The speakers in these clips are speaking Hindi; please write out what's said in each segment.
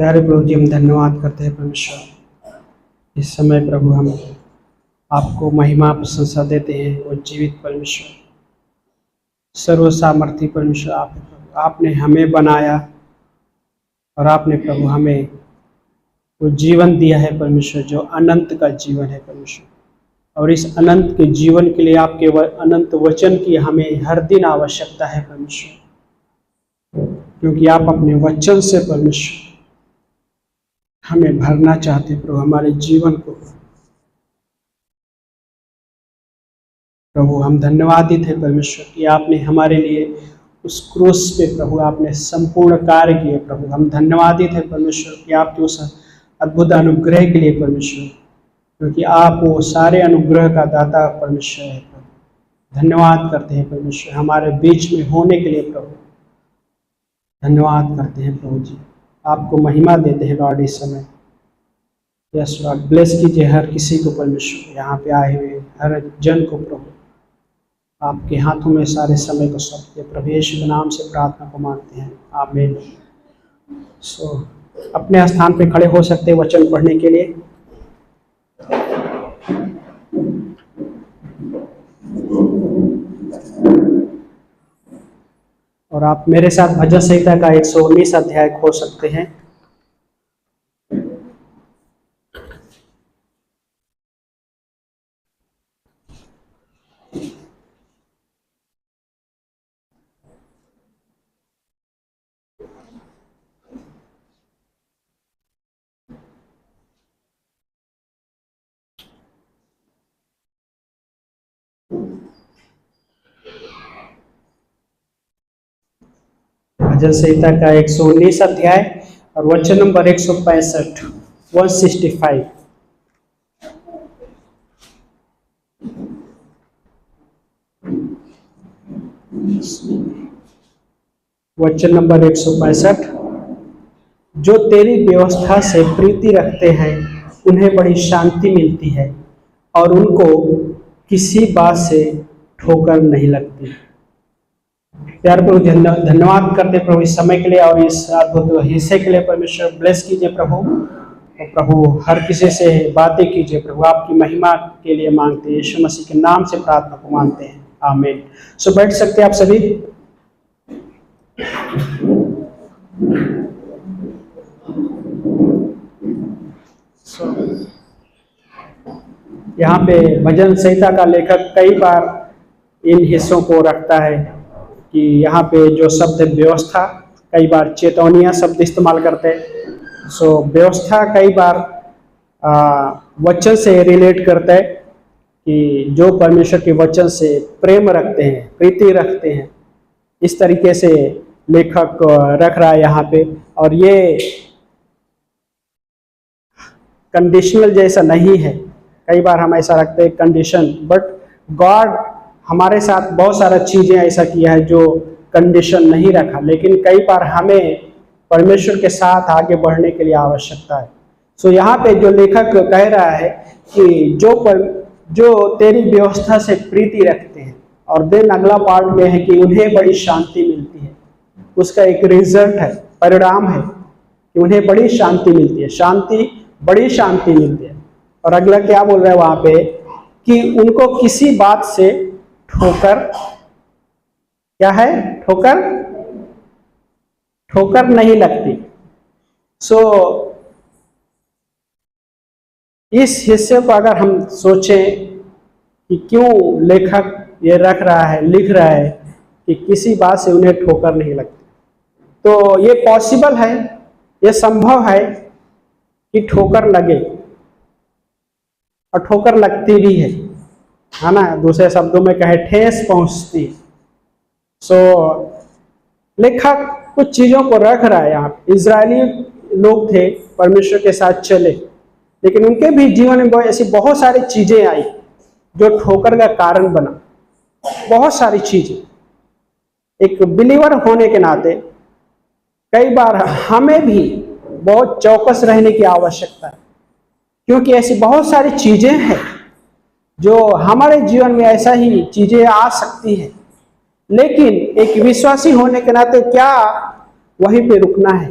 प्यारे प्रभु जी, हम धन्यवाद करते हैं परमेश्वर। इस समय प्रभु हम आपको महिमा प्रशंसा देते हैं। वो जीवित परमेश्वर, सर्व सामर्थी परमेश्वर आप हैं प्रभु। आपने हमें बनाया और आपने प्रभु हमें वो जीवन दिया है परमेश्वर, जो अनंत का जीवन है परमेश्वर। और इस अनंत के जीवन के लिए आपके अनंत वचन की हमें हर दिन आवश्यकता है परमेश्वर, क्योंकि आप अपने वचन से परमेश्वर हमें भरना चाहते प्रभु, हमारे जीवन को। प्रभु हम धन्यवादित है परमेश्वर कि आपने हमारे लिए उस क्रूस पे प्रभु आपने संपूर्ण कार्य किए प्रभु। हम धन्यवादित है परमेश्वर कि आपके उस अद्भुत अनुग्रह के लिए परमेश्वर, क्योंकि आप वो सारे अनुग्रह का दाता परमेश्वर है प्रभु। धन्यवाद करते हैं परमेश्वर हमारे बीच में होने के लिए प्रभु। धन्यवाद करते हैं प्रभु जी, आपको महिमा देते हैं लॉर्ड। इस समय यस लॉर्ड, ब्लेस कीजिए हर किसी को परमेश्वर, यहाँ पे आए हुए हर जन को प्रभु। आपके हाथों में सारे समय को सौंपते प्रभु यीशु के नाम से प्रार्थना को मांगते हैं, आमीन। अपने स्थान पे खड़े हो सकते हैं वचन पढ़ने के लिए। और आप मेरे साथ भजन संहिता का 119 अध्याय खोल सकते हैं। भजन संहिता का 119 अध्याय और वचन नंबर 165 165। वचन नंबर 165। जो तेरी व्यवस्था से प्रीति रखते हैं उन्हें बड़ी शांति मिलती है और उनको किसी बात से ठोकर नहीं लगती। प्यार प्रभु धन्यवाद करते प्रभु इस समय के लिए और इस अद्भुत हिस्से के लिए परमेश्वर। ब्लेस कीजिए प्रभु, और प्रभु हर किसी से बातें कीजिए प्रभु, आपकी महिमा के लिए मांगते हैं, यीशु मसीह के नाम से प्रार्थना को मांगते हैं, आमीन। बैठ सकते हैं आप सभी। यहाँ पे भजन संहिता का लेखक कई बार इन हिस्सों को रखता है कि यहाँ पे जो शब्द व्यवस्था, कई बार चेतवनियाँ शब्द इस्तेमाल करते हैं। व्यवस्था कई बार वचन से रिलेट करता है कि जो परमेश्वर के वचन से प्रेम रखते हैं, प्रीति रखते हैं, इस तरीके से लेखक रख रहा है यहाँ पे। और ये कंडीशनल जैसा नहीं है, कई बार हम ऐसा रखते हैं कंडीशन, बट गॉड हमारे साथ बहुत सारा चीज़ें ऐसा किया है जो कंडीशन नहीं रखा, लेकिन कई बार हमें परमेश्वर के साथ आगे बढ़ने के लिए आवश्यकता है। यहाँ पे जो लेखक कह रहा है कि जो तेरी व्यवस्था से प्रीति रखते हैं, और देन अगला पार्ट में है कि उन्हें बड़ी शांति मिलती है। उसका एक रिजल्ट है, परिणाम है कि उन्हें बड़ी शांति मिलती है, बड़ी शांति मिलती है। और अगला क्या बोल रहा है वहां पे कि उनको किसी बात से ठोकर, क्या है, ठोकर नहीं लगती। इस हिस्से को अगर हम सोचें कि क्यों लेखक ये रख रहा है, लिख रहा है कि किसी बात से उन्हें ठोकर नहीं लगती, तो ये पॉसिबल है, ये संभव है कि ठोकर लगे, और ठोकर लगती भी है ना। दूसरे शब्दों में कहे ठेस पहुंचती। लेखक कुछ चीजों को रख रहा है यहाँ। इजरायली लोग थे, परमेश्वर के साथ चले, लेकिन उनके भी जीवन में ऐसी बहुत सारी चीजें आई जो ठोकर का कारण बना। बहुत सारी चीजें, एक बिलीवर होने के नाते कई बार हमें भी बहुत चौकस रहने की आवश्यकता है, क्योंकि ऐसी बहुत सारी चीजें हैं जो हमारे जीवन में ऐसा ही चीजें आ सकती हैं, लेकिन एक विश्वासी होने के नाते क्या वहीं पे रुकना है?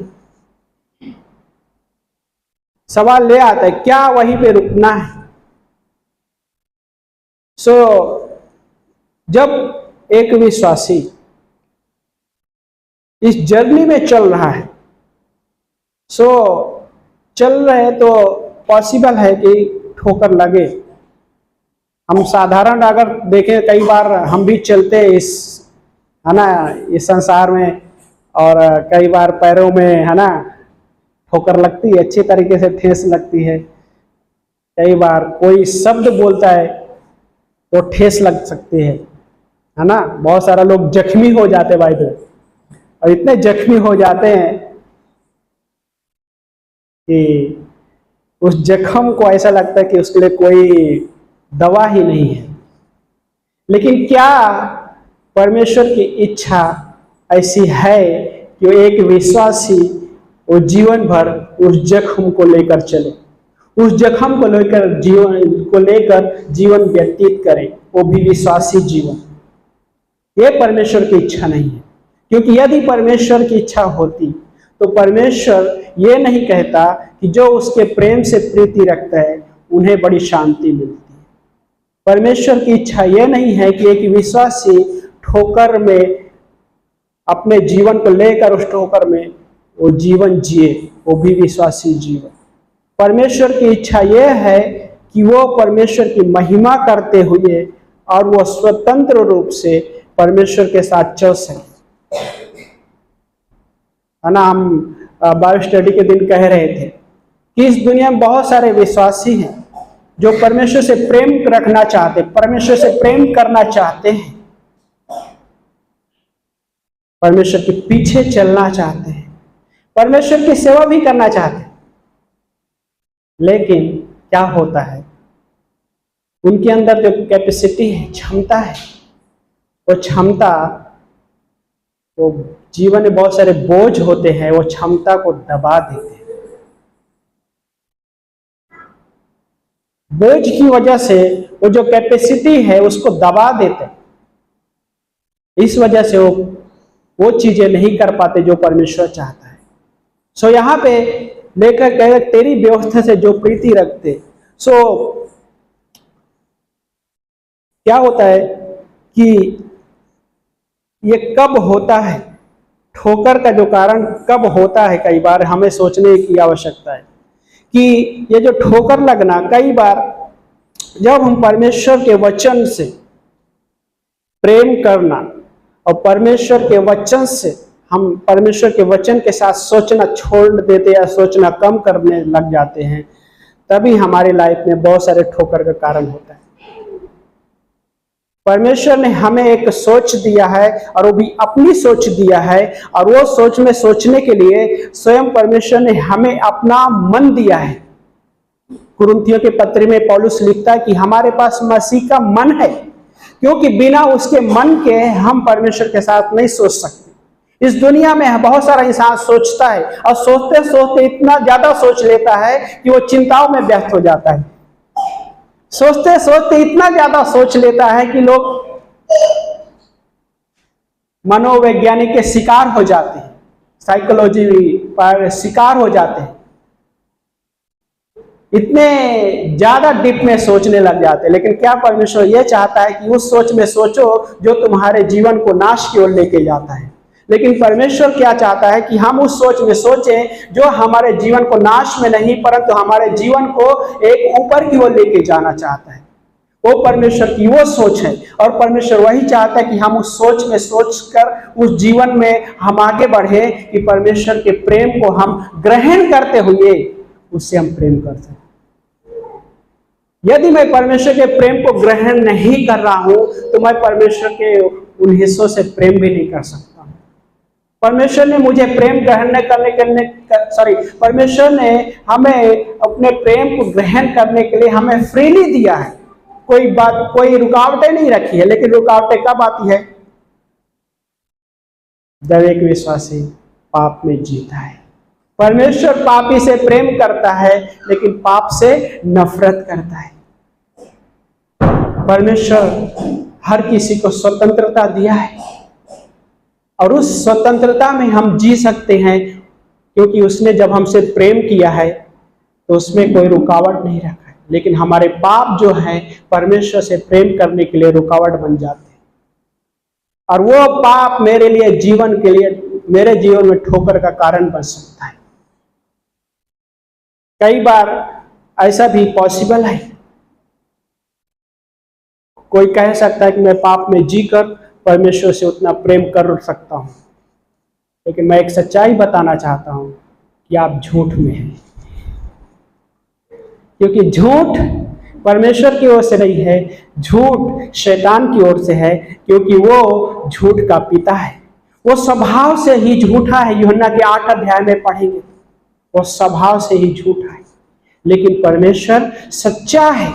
सवाल ले आता है, क्या वहीं पे रुकना है? जब एक विश्वासी इस जर्नी में चल रहा है, चल रहे तो पॉसिबल है कि ठोकर लगे। हम साधारण अगर देखें, कई बार हम भी चलते हैं है ना, इस संसार में, और कई बार पैरों में है ना ठोकर लगती है, अच्छी तरीके से ठेस लगती है। कई बार कोई शब्द बोलता है तो ठेस लग सकती है ना। बहुत सारा लोग जख्मी हो जाते हैं भाई, और इतने जख्मी हो जाते हैं कि उस जख्म को ऐसा लगता है कि उसके लिए कोई दवा ही नहीं है। लेकिन क्या परमेश्वर की इच्छा ऐसी है कि वो एक विश्वासी वो जीवन भर उस जख्म को लेकर चले, उस जख्म को लेकर जीवन व्यतीत करे, वो भी विश्वासी जीवन? ये परमेश्वर की इच्छा नहीं है। क्योंकि यदि परमेश्वर की इच्छा होती तो परमेश्वर ये नहीं कहता कि जो उसके प्रेम से प्रीति रखता है उन्हें बड़ी शांति मिलती है। परमेश्वर की इच्छा ये नहीं है कि एक विश्वासी ठोकर में अपने जीवन को लेकर उस ठोकर में वो जीवन जिए, वो भी विश्वासी जीवन। परमेश्वर की इच्छा यह है कि वो परमेश्वर की महिमा करते हुए और वो स्वतंत्र रूप से परमेश्वर के साथ चल सके, है ना। हम बाइबल स्टडी के दिन कह रहे थे कि इस दुनिया में बहुत सारे विश्वासी हैं जो परमेश्वर से प्रेम रखना चाहते, परमेश्वर से प्रेम करना चाहते हैं, परमेश्वर के पीछे चलना चाहते हैं, परमेश्वर की सेवा भी करना चाहते हैं। लेकिन क्या होता है, उनके अंदर जो कैपेसिटी है, क्षमता है, वो क्षमता, वो जीवन में बहुत सारे बोझ होते हैं, वो क्षमता को दबा देते हैं। बोझ की वजह से वो जो कैपेसिटी है उसको दबा देते हैं। इस वजह से वो चीजें नहीं कर पाते जो परमेश्वर चाहता है। यहाँ पे लेकर कह तेरी व्यवस्था से जो प्रीति रखते। क्या होता है कि ये कब होता है, ठोकर का जो कारण कब होता है, कई बार हमें सोचने की आवश्यकता है कि ये जो ठोकर लगना, कई बार जब हम परमेश्वर के वचन से प्रेम करना और परमेश्वर के वचन से हम परमेश्वर के वचन के साथ सोचना छोड़ देते या सोचना कम करने लग जाते हैं, तभी हमारी लाइफ में बहुत सारे ठोकर का कारण होता है। परमेश्वर ने हमें एक सोच दिया है और वो भी अपनी सोच दिया है, और वो सोच में सोचने के लिए स्वयं परमेश्वर ने हमें अपना मन दिया है। कुरिन्थियों के पत्र में पौलुस लिखता है कि हमारे पास मसीह का मन है, क्योंकि बिना उसके मन के हम परमेश्वर के साथ नहीं सोच सकते। इस दुनिया में बहुत सारा इंसान सोचता है और सोचते सोचते इतना ज्यादा सोच लेता है कि वो चिंताओं में व्यस्त हो जाता है। सोचते सोचते इतना ज्यादा सोच लेता है कि लोग मनोवैज्ञानिक के शिकार हो जाते हैं, साइकोलॉजी पर शिकार हो जाते हैं, इतने ज्यादा डीप में सोचने लग जाते हैं। लेकिन क्या परमेश्वर यह चाहता है कि उस सोच में सोचो जो तुम्हारे जीवन को नाश की ओर लेके जाता है? लेकिन परमेश्वर क्या चाहता है कि हम उस सोच में सोचें जो हमारे जीवन को नाश में नहीं, परंतु हमारे जीवन को एक ऊपर की ओर लेके जाना चाहता है। वो परमेश्वर की वो सोच है, और परमेश्वर वही चाहता है कि हम उस सोच में सोचकर उस जीवन में हम आगे बढ़े कि परमेश्वर के प्रेम को हम ग्रहण करते हुए उससे हम प्रेम कर सकें। यदि मैं परमेश्वर के प्रेम को ग्रहण नहीं कर रहा हूं तो मैं परमेश्वर के उन हिस्सों से प्रेम भी नहीं कर सकता। परमेश्वर ने मुझे प्रेम ग्रहण परमेश्वर ने हमें अपने प्रेम को ग्रहण करने के लिए हमें फ्रीली दिया है। कोई रुकावटें नहीं रखी है। लेकिन रुकावटें कब आती है? जब एक विश्वासी पाप में जीता है। परमेश्वर पापी से प्रेम करता है लेकिन पाप से नफरत करता है। परमेश्वर हर किसी को स्वतंत्रता दिया है और उस स्वतंत्रता में हम जी सकते हैं, क्योंकि उसने जब हमसे प्रेम किया है तो उसमें कोई रुकावट नहीं रखा है, लेकिन हमारे पाप जो है परमेश्वर से प्रेम करने के लिए रुकावट बन जाते हैं। और वो पाप मेरे लिए जीवन के लिए, मेरे जीवन में ठोकर का कारण बन सकता है। कई बार ऐसा भी पॉसिबल है, कोई कह सकता है कि मैं पाप में जीकर परमेश्वर से उतना प्रेम कर सकता हूं, लेकिन मैं एक सच्चाई बताना चाहता हूं कि आप झूठ में हैं। क्योंकि झूठ परमेश्वर की ओर से नहीं है, झूठ शैतान की ओर से है, क्योंकि वो झूठ का पिता है। वो स्वभाव से ही झूठा है। यूहन्ना के 8 अध्याय में पढ़ेंगे, वो स्वभाव से ही झूठा है। लेकिन परमेश्वर सच्चा है।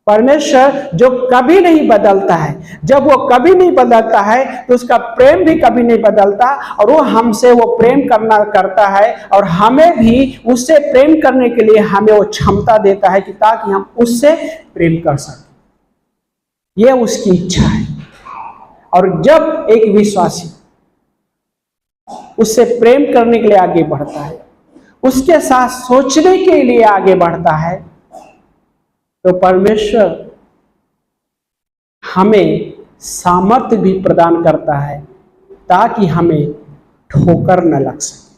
परमेश्वर जो कभी नहीं बदलता है, जब वो कभी नहीं बदलता है तो उसका प्रेम भी कभी नहीं बदलता, और वो हमसे वो प्रेम करता है, और हमें भी उससे प्रेम करने के लिए हमें वो क्षमता देता है कि ताकि हम उससे प्रेम कर सकें। ये उसकी इच्छा है। और जब एक विश्वासी उससे प्रेम करने के लिए आगे बढ़ता है, उसके साथ सोचने के लिए आगे बढ़ता है, तो परमेश्वर हमें सामर्थ्य भी प्रदान करता है ताकि हमें ठोकर न लग सके।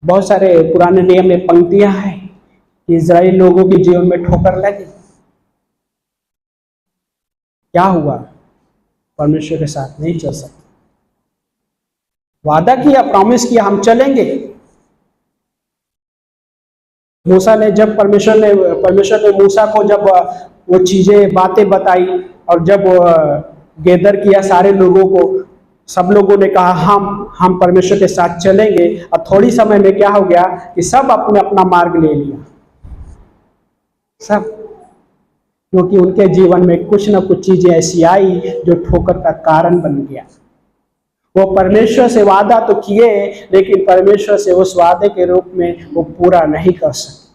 बहुत सारे पुराने नियम में पंक्तियां हैं कि इजराइल लोगों के जीवन में ठोकर लगी। क्या हुआ? परमेश्वर के साथ नहीं चल सकते। वादा किया, प्रॉमिस किया, हम चलेंगे। मूसा ने जब परमेश्वर ने मूसा को जब वो चीजें बातें बताई, और जब गैदर किया सारे लोगों को, सब लोगों ने कहा हम परमेश्वर के साथ चलेंगे। और थोड़ी समय में क्या हो गया कि सब अपने अपना मार्ग ले लिया, सब, क्योंकि उनके जीवन में कुछ ना कुछ चीजें ऐसी आई जो ठोकर का कारण बन गया। वो परमेश्वर से वादा तो किए, लेकिन परमेश्वर से उस वादे के रूप में वो पूरा नहीं कर सके।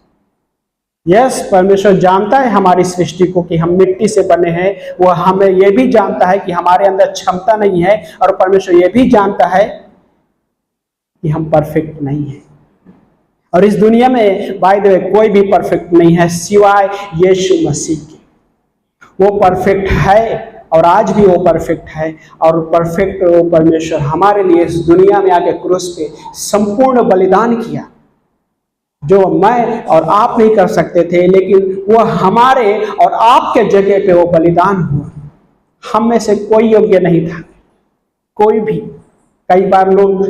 यस, परमेश्वर जानता है हमारी सृष्टि को कि हम मिट्टी से बने हैं। वो हमें यह भी जानता है कि हमारे अंदर क्षमता नहीं है, और परमेश्वर यह भी जानता है कि हम परफेक्ट नहीं हैं। और इस दुनिया में बाय द वे कोई भी परफेक्ट नहीं है सिवाय यीशु मसीह के। वो परफेक्ट है, और आज भी वो परफेक्ट है। और परफेक्ट वो परमेश्वर हमारे लिए इस दुनिया में आके क्रूस पे संपूर्ण बलिदान किया, जो मैं और आप नहीं कर सकते थे, लेकिन वो हमारे और आपके जगह पे वो बलिदान हुआ। हम में से कोई योग्य नहीं था, कोई भी। कई बार लोग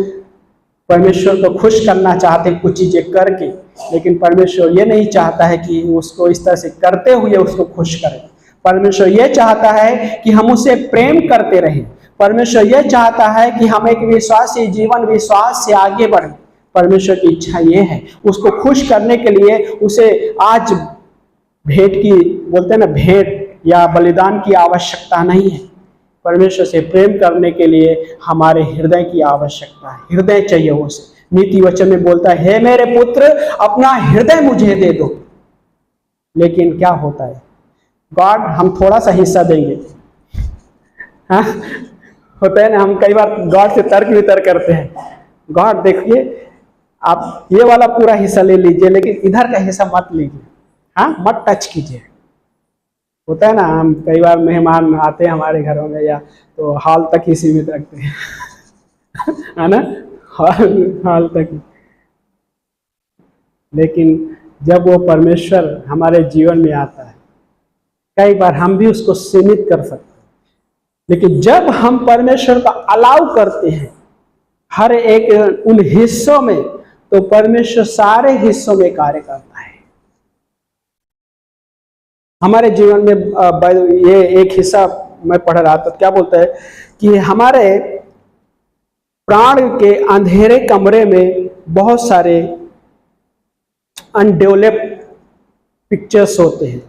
परमेश्वर को खुश करना चाहते हैं कुछ चीजें करके, लेकिन परमेश्वर ये नहीं चाहता है कि उसको इस तरह से करते हुए उसको खुश करें। परमेश्वर ये चाहता है कि हम उसे प्रेम करते रहें। परमेश्वर ये चाहता है कि हम एक विश्वासी जीवन, विश्वास से आगे बढ़ें। परमेश्वर की इच्छा ये है। उसको खुश करने के लिए उसे आज भेंट की, बोलते हैं ना, भेंट या बलिदान की आवश्यकता नहीं है। परमेश्वर से प्रेम करने के लिए हमारे हृदय की आवश्यकता है। हृदय चाहिए उसे। नीति वचन में बोलता है, हे मेरे पुत्र, अपना हृदय मुझे दे दो। लेकिन क्या होता है, गॉड हम थोड़ा सा हिस्सा देंगे। हाँ, होता है ना, हम कई बार गॉड से तर्क वितर्क करते हैं। गॉड देखिए, आप ये वाला पूरा हिस्सा ले लीजिए, लेकिन इधर का हिस्सा मत लीजिए। हाँ, मत टच कीजिए। होता है ना, हम कई बार मेहमान आते हैं हमारे घरों में, या तो हॉल तक ही सीमित रखते हैं है ना, हॉल तक। लेकिन जब वो परमेश्वर हमारे जीवन में आता है, कई बार हम भी उसको सीमित कर सकते हैं, लेकिन जब हम परमेश्वर का अलाउ करते हैं हर एक उन हिस्सों में, तो परमेश्वर सारे हिस्सों में कार्य करता है। हमारे जीवन में ये एक हिस्सा मैं पढ़ रहा था, क्या बोलता है कि हमारे प्राण के अंधेरे कमरे में बहुत सारे अनडेवलप्ड पिक्चर्स होते हैं,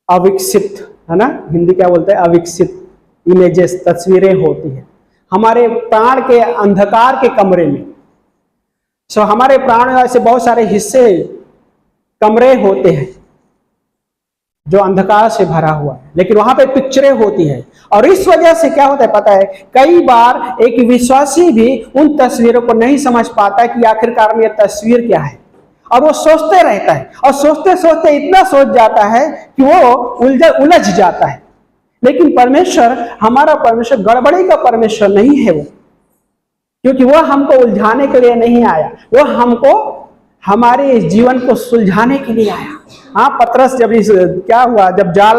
अविकसित, है ना, हिंदी क्या बोलते हैं, अविकसित इमेजेस, तस्वीरें होती हैं हमारे प्राण के अंधकार के कमरे में। सो हमारे प्राण में ऐसे बहुत सारे हिस्से, कमरे होते हैं, जो अंधकार से भरा हुआ है, लेकिन वहां पे पिक्चरें होती है। और इस वजह से क्या होता है पता है, कई बार एक विश्वासी भी उन तस्वीरों को नहीं समझ पाता है कि आखिरकार में यह तस्वीर क्या है, और वो सोचते रहता है, और सोचते सोचते इतना सोच जाता है कि वो उलझ जाता है। लेकिन परमेश्वर, हमारा परमेश्वर गड़बड़ी का परमेश्वर नहीं है वो, क्योंकि वो हमको उलझाने के लिए नहीं आया, वो हमको हमारे इस जीवन को सुलझाने के लिए आया। हाँ, पतरस जब इस क्या हुआ, जब जाल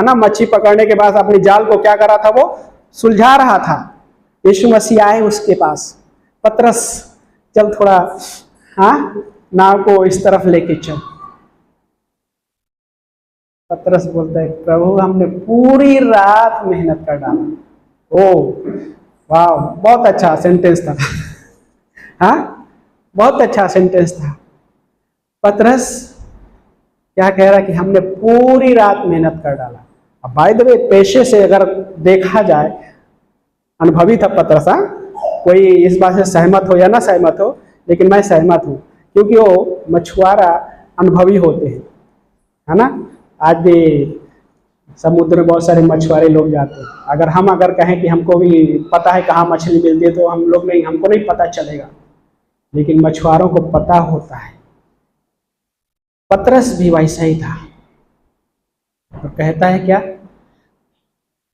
ना मच्छी पकड़ने के बाद अपनी जाल को क्या करा था, वो सुलझा रहा था। यीशु मसीह आए उसके पास, पतरस चल थोड़ा, हाँ, नाव को इस तरफ लेके चल। पतरस बोलता है, प्रभु हमने पूरी रात मेहनत कर डाला। ओ वाह, बहुत अच्छा सेंटेंस था। हाँ, बहुत अच्छा सेंटेंस था। पतरस क्या कह रहा है कि हमने पूरी रात मेहनत कर डाला। अब बाय द वे, पेशे से अगर देखा जाए, अनुभवी था पतरस। हाँ, कोई इस बात से सहमत हो या ना सहमत हो, लेकिन मैं सहमत हूँ, क्योंकि वो मछुआरा अनुभवी होते हैं, है ना। आज भी समुद्र में बहुत सारे मछुआरे लोग जाते हैं। अगर कहें कि हमको भी पता है कहाँ मछली मिलती है, तो हमको नहीं पता चलेगा, लेकिन मछुआरों को पता होता है। पतरस भी वैसा ही था, और कहता है क्या,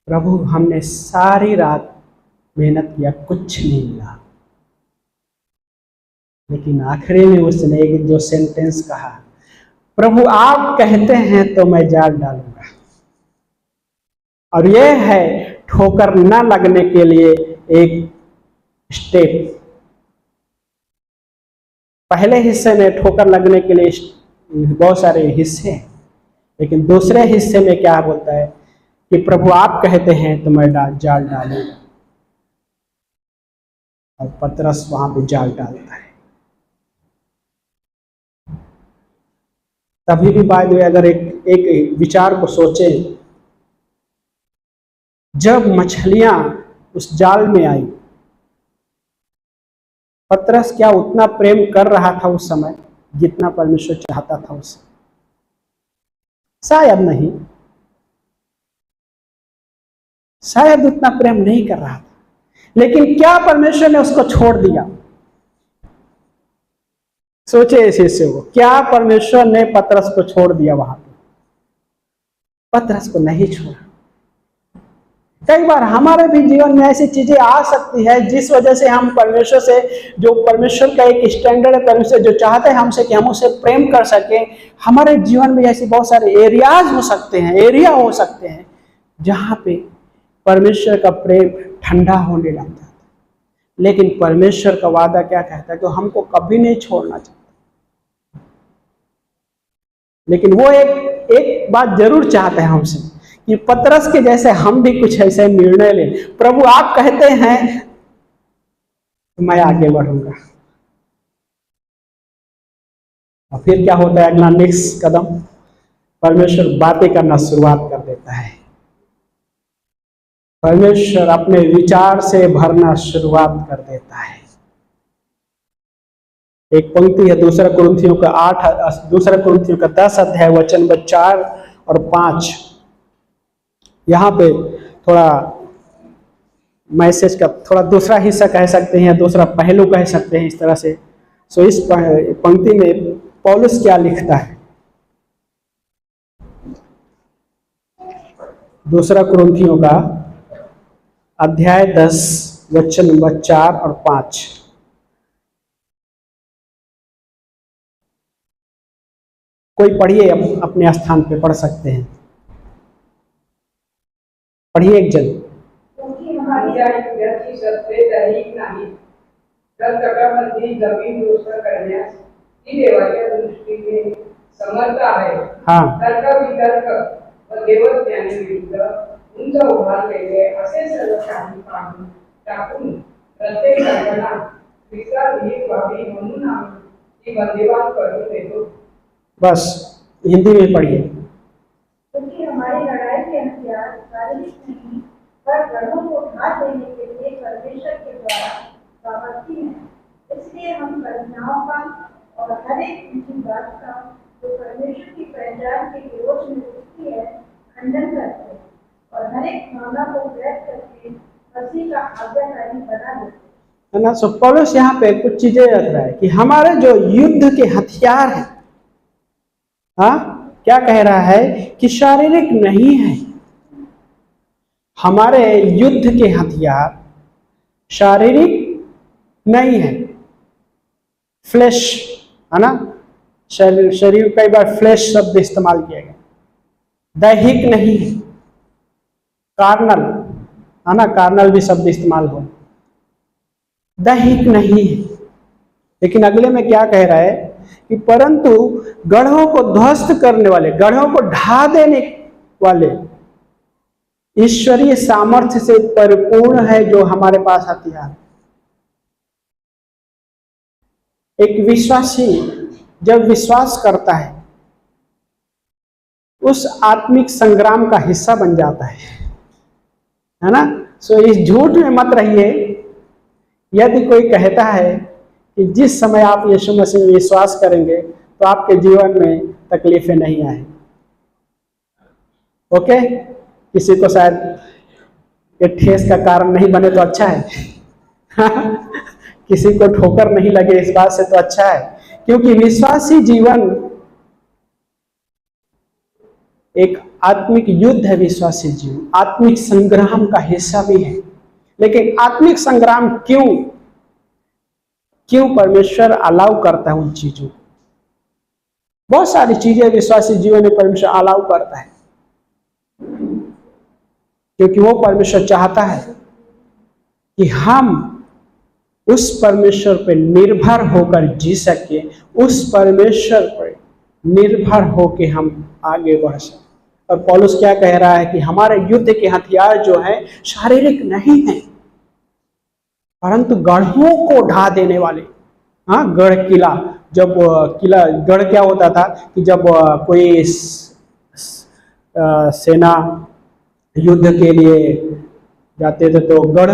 प्रभु हमने सारी रात मेहनत किया, कुछ नहीं मिला। लेकिन आखिरी में उसने एक जो सेंटेंस कहा, प्रभु आप कहते हैं तो मैं जाल डालूंगा। और यह है ठोकर न लगने के लिए एक स्टेप। पहले हिस्से में ठोकर लगने के लिए बहुत सारे हिस्से हैं, लेकिन दूसरे हिस्से में क्या बोलता है कि प्रभु आप कहते हैं तो मैं जाल डालूंगा। और पतरस वहां पे जाल डालता है। तभी भी बाद में अगर एक विचार को सोचे, जब मछलियां उस जाल में आई, पतरस क्या उतना प्रेम कर रहा था उस समय जितना परमेश्वर चाहता था उससे? शायद नहीं, शायद उतना प्रेम नहीं कर रहा था। लेकिन क्या परमेश्वर ने उसको छोड़ दिया? सोचे इस हिस्से को, क्या परमेश्वर ने पतरस को छोड़ दिया वहां पे? पतरस को नहीं छोड़ा। कई बार हमारे भी जीवन में ऐसी चीजें आ सकती है जिस वजह से हम परमेश्वर से, जो परमेश्वर का एक स्टैंडर्ड है, परमेश्वर जो चाहते हैं हमसे कि हम उसे प्रेम कर सकें, हमारे जीवन में ऐसे बहुत सारे एरिया हो सकते हैं जहां पे परमेश्वर का प्रेम ठंडा होने लगता है। लेकिन परमेश्वर का वादा क्या कहता है, तो हमको कभी नहीं छोड़ना चाहिए। लेकिन वो एक बात जरूर चाहते हैं हमसे कि पतरस के जैसे हम भी कुछ ऐसे निर्णय लें। प्रभु आप कहते हैं तो मैं आगे बढ़ूंगा। और फिर क्या होता है, अगला नेक्स्ट कदम, परमेश्वर बातें करना शुरुआत कर देता है। परमेश्वर अपने विचार से भरना शुरुआत कर देता है। एक पंक्ति है दूसरा कुरिन्थियों का 10 अध्याय वचन 4 और 5। यहाँ पे थोड़ा मैसेज का थोड़ा दूसरा हिस्सा कह सकते हैं, दूसरा पहलू कह सकते हैं इस तरह से। सो इस पंक्ति में पौलुस क्या लिखता है, दूसरा कुरिन्थियों का अध्याय 10 वचन नंबर 4 और 5। कोई पढ़िए, अपने स्थान पे पढ़ सकते हैं, पढ़िए एक जन। क्योंकि हमारी व्यक्ति सत्य दैहिक नाही, तर तटामध्ये जमीन दुरुस्त करण्यास ही देवाच्या दृष्टीने समर्थ आहे। तर्क वितर्क व देवज्ञानाविरुद्ध उंच उभारलेले असे सर्व काही पाहून टाकून प्रत्येक कल्पना विचारहीन व्हावी म्हणून आम्ही ती बंदिवान करून देतो। बस हिंदी में पढ़िए। क्योंकि हमारी लड़ाई के हथियार शारीरिक नहीं, पर गढ़ों को ढा देने के लिए परमेश्वर के द्वारा सामर्थी हैं। इसलिए हम कल्पनाओं का और हर एक ऊंची बात का जो परमेश्वर की पहचान के विरोध में उठती है, खंडन करते हैं और हर एक भावना को व्यक्त करके मसीह का आज्ञाकारी बना देते हैं। है ना। सो पौलुस यहाँ पे कुछ चीजें रख रहा है कि हमारे जो युद्ध के हथियार हैं, हाँ, क्या कह रहा है कि शारीरिक नहीं है। हमारे युद्ध के हथियार शारीरिक नहीं है, फ्लैश, है ना। शरीर कई बार फ्लैश शब्द इस्तेमाल किया गया, दैहिक नहीं है, कार्नल, है ना, कार्नल भी शब्द इस्तेमाल हो, दैहिक नहीं है। लेकिन अगले में क्या कह रहा है कि परंतु गढ़ों को ध्वस्त करने वाले, गढ़ों को ढा देने वाले ईश्वरीय सामर्थ्य से परिपूर्ण है जो हमारे पास हथियार। एक विश्वासी जब विश्वास करता है उस आत्मिक संग्राम का हिस्सा बन जाता है ना। सो इस झूठ में मत रहिए। यदि कोई कहता है कि जिस समय आप यीशु मसीह में विश्वास करेंगे तो आपके जीवन में तकलीफें नहीं आए, ओके, किसी को शायद ये ठेस का कारण नहीं बने तो अच्छा है किसी को ठोकर नहीं लगे इस बात से तो अच्छा है, क्योंकि विश्वासी जीवन एक आत्मिक युद्ध है। विश्वासी जीवन आत्मिक संग्राम का हिस्सा भी है। लेकिन आत्मिक संग्राम क्यों परमेश्वर अलाउ करता है उन चीजों को? बहुत सारी चीजें विश्वासी जीवन में परमेश्वर अलाउ करता है, क्योंकि वो परमेश्वर चाहता है कि हम उस परमेश्वर पर निर्भर होकर जी सके, उस परमेश्वर पर निर्भर होकर हम आगे बढ़ सके। और पौलुस क्या कह रहा है कि हमारे युद्ध के हथियार जो है शारीरिक नहीं है, परंतु गढ़ों को ढा देने वाले। हाँ, गढ़ किला, जब किला गढ़ क्या होता था कि जब कोई सेना युद्ध के लिए जाते थे तो गढ़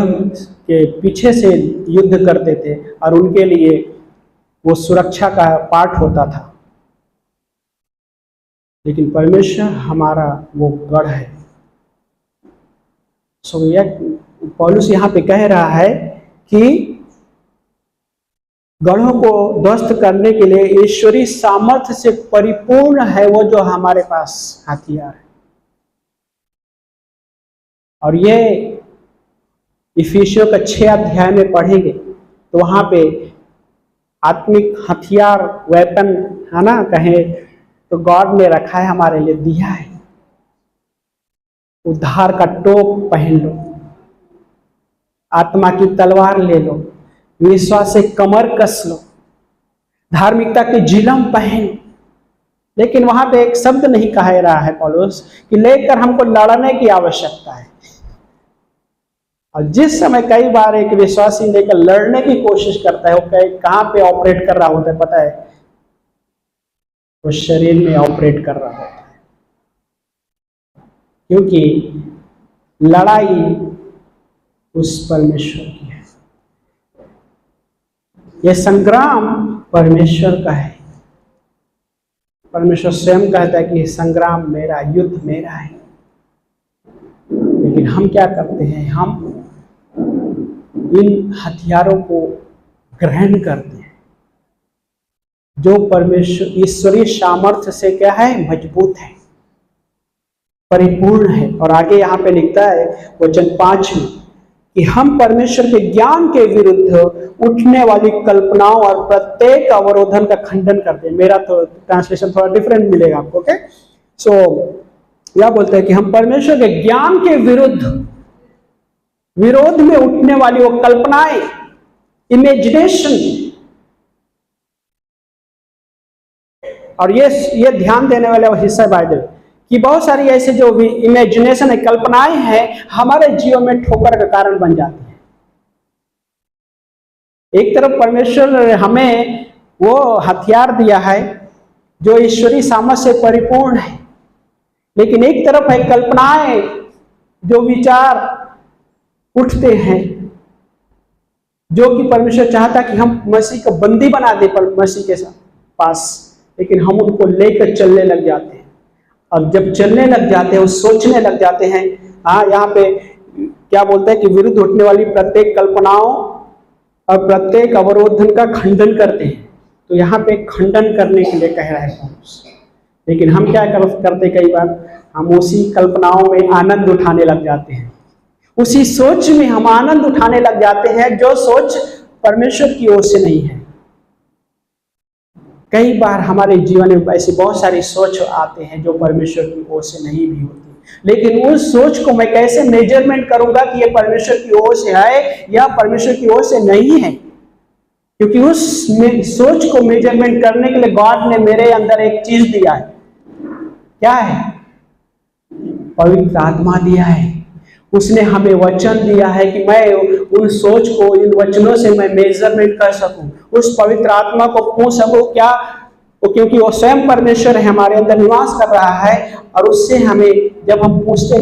के पीछे से युद्ध करते थे और उनके लिए वो सुरक्षा का पार्ट होता था। लेकिन परमेश्वर हमारा वो गढ़ है। सो पौलुस यहाँ पे कह रहा है कि गढ़ों को ध्वस्त करने के लिए ईश्वरीय सामर्थ्य से परिपूर्ण है वो जो हमारे पास हथियार है। और ये इफिसियों का 6 अध्याय में पढ़ेंगे तो वहां पे आत्मिक हथियार, वेपन, है ना, कहे तो गॉड ने रखा है, हमारे लिए दिया है। उद्धार का टोप पहन लो, आत्मा की तलवार ले लो, विश्वास से कमर कस लो, धार्मिकता की झिलम पहन। लेकिन वहां पे एक शब्द नहीं कह रहा है पौलुस कि लेकर हमको लड़ने की आवश्यकता है। और जिस समय कई बार एक विश्वासी लेकर लड़ने की कोशिश करता है, वो कहां पे ऑपरेट कर रहा होता है पता है? वो शरीर में ऑपरेट कर रहा होता है, क्योंकि लड़ाई उस परमेश्वर की है। यह संग्राम परमेश्वर का है। परमेश्वर स्वयं कहता है कि संग्राम मेरा, युद्ध मेरा है। लेकिन हम क्या करते हैं? हम इन हथियारों को ग्रहण करते हैं जो परमेश्वर ईश्वरीय सामर्थ्य से क्या है? मजबूत है, परिपूर्ण है। और आगे यहाँ पे लिखता है वचन 5 में कि हम परमेश्वर के ज्ञान के विरुद्ध उठने वाली कल्पनाओं और प्रत्येक अवरोधन का खंडन करते हैं। मेरा तो ट्रांसलेशन थोड़ा डिफरेंट मिलेगा आपको, ओके। सो यह बोलते हैं कि हम परमेश्वर के ज्ञान के विरोध में उठने वाली वो कल्पनाएं, इमेजिनेशन, और ये ध्यान देने वाले वो हिस्सा बाय द वे कि बहुत सारी ऐसे जो भी इमेजिनेशन है, कल्पनाएं हैं, हमारे जीवन में ठोकर का कारण बन जाती है। एक तरफ परमेश्वर ने हमें वो हथियार दिया है जो ईश्वरीय सामर्थ्य से परिपूर्ण है, लेकिन एक तरफ है कल्पनाएं, जो विचार उठते हैं, जो कि परमेश्वर चाहता कि हम मसीह को बंदी बना दे पर मसीह के पास, लेकिन हम उनको लेकर चलने लग जाते हैं। अब जब चलने लग जाते हैं, सोचने लग जाते हैं, हाँ, यहाँ पे क्या बोलते हैं कि विरुद्ध उठने वाली प्रत्येक कल्पनाओं और प्रत्येक अवरोधन का खंडन करते हैं। तो यहाँ पे खंडन करने के लिए कह रहा है पौलुस। लेकिन हम क्या करते, कई बार हम उसी कल्पनाओं में आनंद उठाने लग जाते हैं, उसी सोच में हम आनंद उठाने लग जाते हैं जो सोच परमेश्वर की ओर से नहीं है। कई बार हमारे जीवन में ऐसी बहुत सारी सोच आते हैं जो परमेश्वर की ओर से नहीं भी होती, लेकिन उस सोच को मैं कैसे मेजरमेंट करूंगा कि ये परमेश्वर की ओर से है या परमेश्वर की ओर से नहीं है? क्योंकि उस सोच को मेजरमेंट करने के लिए गॉड ने मेरे अंदर एक चीज दिया है। क्या है? पवित्र आत्मा दिया है। उसने हमें वचन दिया है कि मैं उन सोच को, इन वचनों से मैं मेजरमेंट कर सकूं, उस पवित्र आत्मा को पूछ सकूं क्या, तो क्योंकि वो स्वयं परमेश्वर है, हमारे अंदर निवास कर रहा है। और उससे हमें जब हम पूछते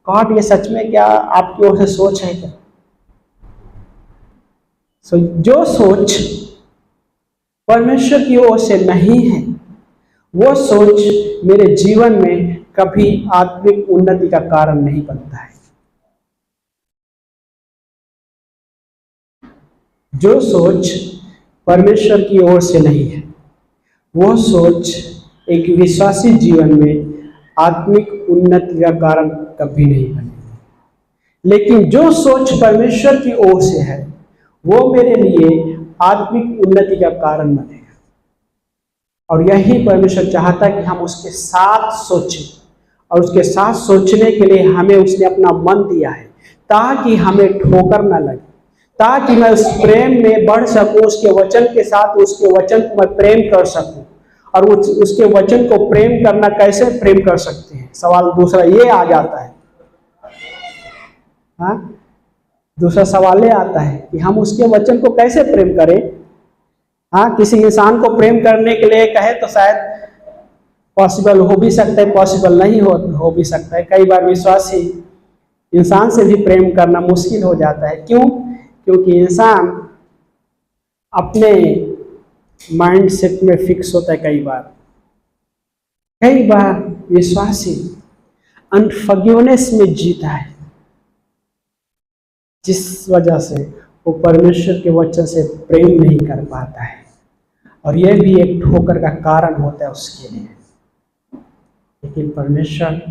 गॉड ये सच में क्या आपकी ओर से सोच है क्या? जो सोच परमेश्वर की ओर से नहीं है, वो सोच मेरे जीवन में कभी आत्मिक उन्नति का कारण नहीं बनता है। जो सोच परमेश्वर की ओर से नहीं है, वो सोच एक विश्वासी जीवन में आत्मिक उन्नति का कारण कभी नहीं बनेगी। लेकिन जो सोच परमेश्वर की ओर से है, वो मेरे लिए आत्मिक उन्नति का कारण बनेगा। और यही परमेश्वर चाहता है कि हम उसके साथ सोचें, और उसके साथ सोचने के लिए हमें उसने अपना मन दिया है, ताकि हमें ठोकर ना लगे, ताकि मैं उस प्रेम में बढ़ सकूं, उसके वचन के साथ उसके वचन को मैं प्रेम कर सकूं। और उसके वचन को प्रेम करना, कैसे प्रेम कर सकते हैं? सवाल दूसरा ये आ जाता है। हाँ, दूसरा सवाल ये आता है कि हम उसके वचन को कैसे प्रेम करें। हाँ, किसी इंसान को प्रेम करने के लिए कहे तो शायद पॉसिबल हो भी सकता है, पॉसिबल नहीं हो भी सकता है। कई बार विश्वासी इंसान से भी प्रेम करना मुश्किल हो जाता है। क्यों? क्योंकि इंसान अपने माइंड सेट में फिक्स होता है। कई बार विश्वासी अनफॉरगिवनेस में जीता है, जिस वजह से वो परमेश्वर के वचन से प्रेम नहीं कर पाता है, और यह भी एक ठोकर का कारण होता है उसके लिए। लेकिन परमेश्वर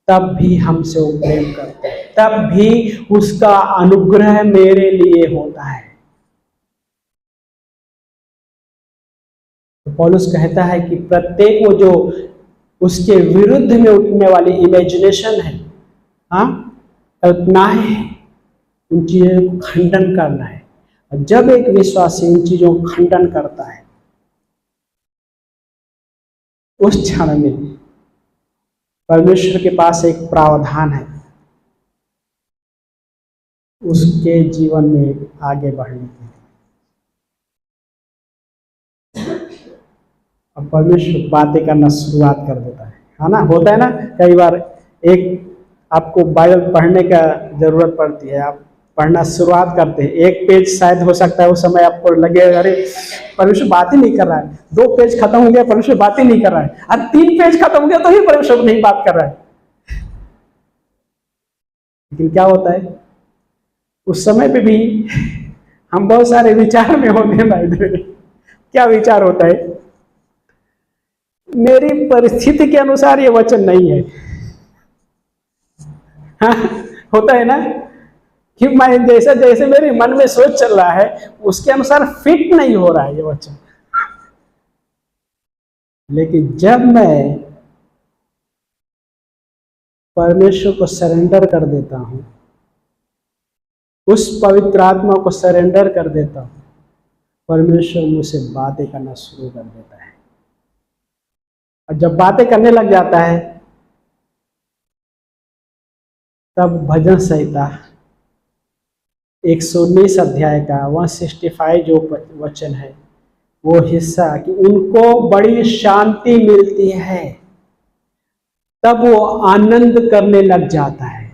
तब भी हमसे वो प्रेम करता है, तब भी उसका अनुग्रह मेरे लिए होता है। तो पौलुस कहता है कि प्रत्येक वो जो उसके विरुद्ध में उठने वाली इमेजिनेशन है, हाँ, कल्पनाएं हैं, उन चीजों को खंडन करना है। और जब एक विश्वासी उन चीजों को खंडन करता है, उस क्षण में परमेश्वर के पास एक प्रावधान है उसके जीवन में आगे बढ़ने के लिए। अब परमेश्वर बातें करना शुरुआत कर देता है ना? होता है ना, कई बार एक आपको बाइबल पढ़ने का जरूरत पड़ती है, आप पढ़ना शुरुआत करते हैं, एक पेज शायद हो सकता है उस समय आपको लगे अरे परमेश्वर बात ही नहीं कर रहा है, 2 पेज खत्म हो गया परमेश्वर बात ही नहीं कर रहा है, और 3 पेज खत्म हो गया तो ही परमेश्वर नहीं बात कर रहा है। लेकिन क्या होता है उस समय पे भी हम बहुत सारे विचार में होते हैं। भाई क्या विचार होता है? मेरी परिस्थिति के अनुसार ये वचन नहीं है। हाँ, होता है ना कि मैं जैसे जैसे मेरे मन में सोच चल रहा है उसके अनुसार फिट नहीं हो रहा है ये वचन। लेकिन जब मैं परमेश्वर को सरेंडर कर देता हूं, उस पवित्र आत्मा को सरेंडर कर देता हूं, परमेश्वर मुझसे बातें करना शुरू कर देता है। और जब बातें करने लग जाता है तब भजन संहिता 119 अध्याय का 165 जो वचन है, वो हिस्सा कि उनको बड़ी शांति मिलती है, तब वो आनंद करने लग जाता है।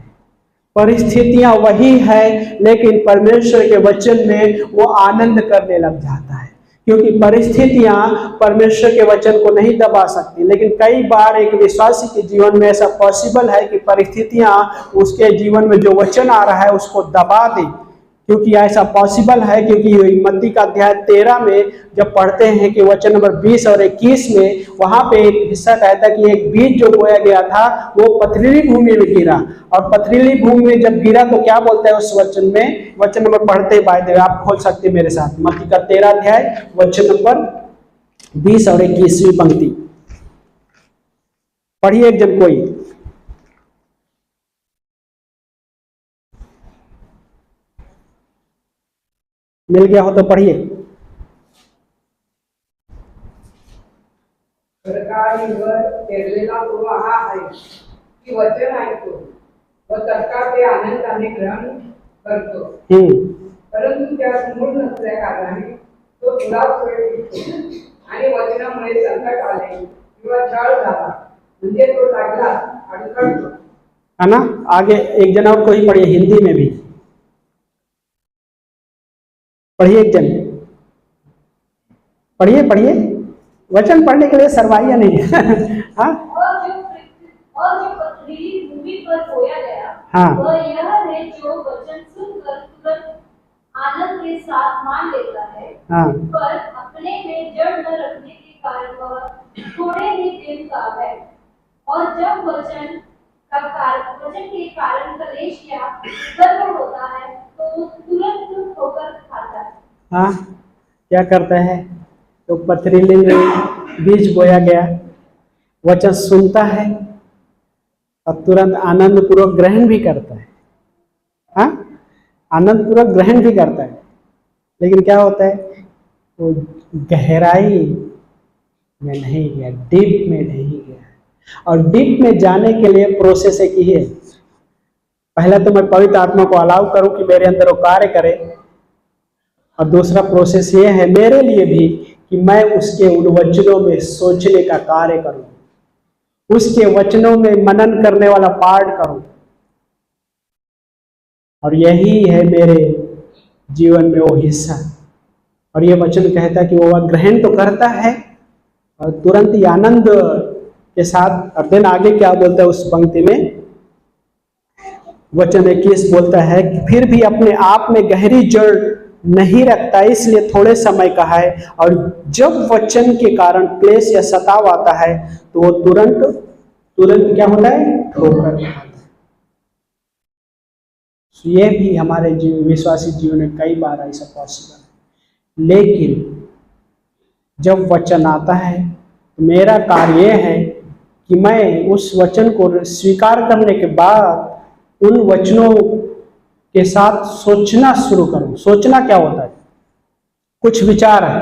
परिस्थितियां वही है, लेकिन परमेश्वर के वचन में वो आनंद करने लग जाता है, क्योंकि परिस्थितियां परमेश्वर के वचन को नहीं दबा सकती। लेकिन कई बार एक विश्वासी के जीवन में ऐसा पॉसिबल है कि परिस्थितियां उसके जीवन में जो वचन आ रहा है उसको दबा दे, क्योंकि ऐसा पॉसिबल है। क्योंकि मत्ती का अध्याय 13 में जब पढ़ते हैं कि वचन नंबर 20 और 21 में, वहां पे एक हिस्सा कहता है कि एक बीज जो बोया गया था वो पथरीली भूमि में गिरा, और पथरीली भूमि में जब गिरा तो क्या बोलता है उस वचन में, वचन नंबर पढ़ते बाय आप खोल सकते मेरे साथ, मत्ती का 13 अध्याय वचन नंबर 20 और 21वीं पंक्ति पढ़िए एक जन कोई। मिल गया हो तो पढ़िए। सरकारी वर पेरलेला तो हा आहे की वचन ऐकतो व तत्काळ ते आनंदाने ग्रहण करतो, परंतु त्यात मूळ नसल्या कारणाने तो दुराप होतो आणि वचनामुळे संकट आले किंवा छळ झाला म्हणजे तो लागला अडखळतो, है ना। आगे एक जन और कोई पढ़िए हिंदी में भी पढ़िए, एक जन पढ़िए पढ़िए, वचन पढ़ने के लिए सरवाइया नहीं है। हाँ और जो पथरीली भूमि पर बोया गया, हाँ, वह यह है जो वचन सुनकर तुरंत आनंद के साथ मान लेता है, हाँ, पर अपने में जड़ न रखने के कारण वह थोड़े ही दिन का है, और जब वचन के कारण कलेश या गड़बड़ होता है तो तुरंत होकर खाता है। हाँ, क्या करता है, तो पथरीले में बीज बोया गया, वचन सुनता है और तुरंत आनंद पूर्वक ग्रहण भी करता है। हाँ, आनंद पूर्वक ग्रहण भी करता है, लेकिन क्या होता है, वो गहराई में नहीं गया, डीप में नहीं गया। और डीप में जाने के लिए प्रोसेस एक ही है, पहले तो मैं पवित्र आत्मा को अलाउ करूं कि मेरे अंदर वो कार्य करे, और दूसरा प्रोसेस ये है मेरे लिए भी कि मैं उसके उन वचनों में सोचने का कार्य करूं, उसके वचनों में मनन करने वाला पाठ करूं। और यही है मेरे जीवन में वो हिस्सा। और ये वचन कहता है कि वो ग्रहण तो करता है और तुरंत ही आनंद के साथ। और दिन आगे क्या बोलता है उस पंक्ति में, वचन 21 बोलता है कि फिर भी अपने आप में गहरी जड़ नहीं रखता, इसलिए थोड़े समय का है, और जब वचन के कारण क्लेश या सताव आता है तो वो तुरंत क्या होता है, ठोकर खाता है। ये भी हमारे विश्वासी जीवन में कई बार ऐसा पॉसिबल है। लेकिन जब वचन आता है तो मेरा कार्य यह है कि मैं उस वचन को स्वीकार करने के बाद उन वचनों के साथ सोचना शुरू करूं। सोचना क्या होता है, कुछ विचार है,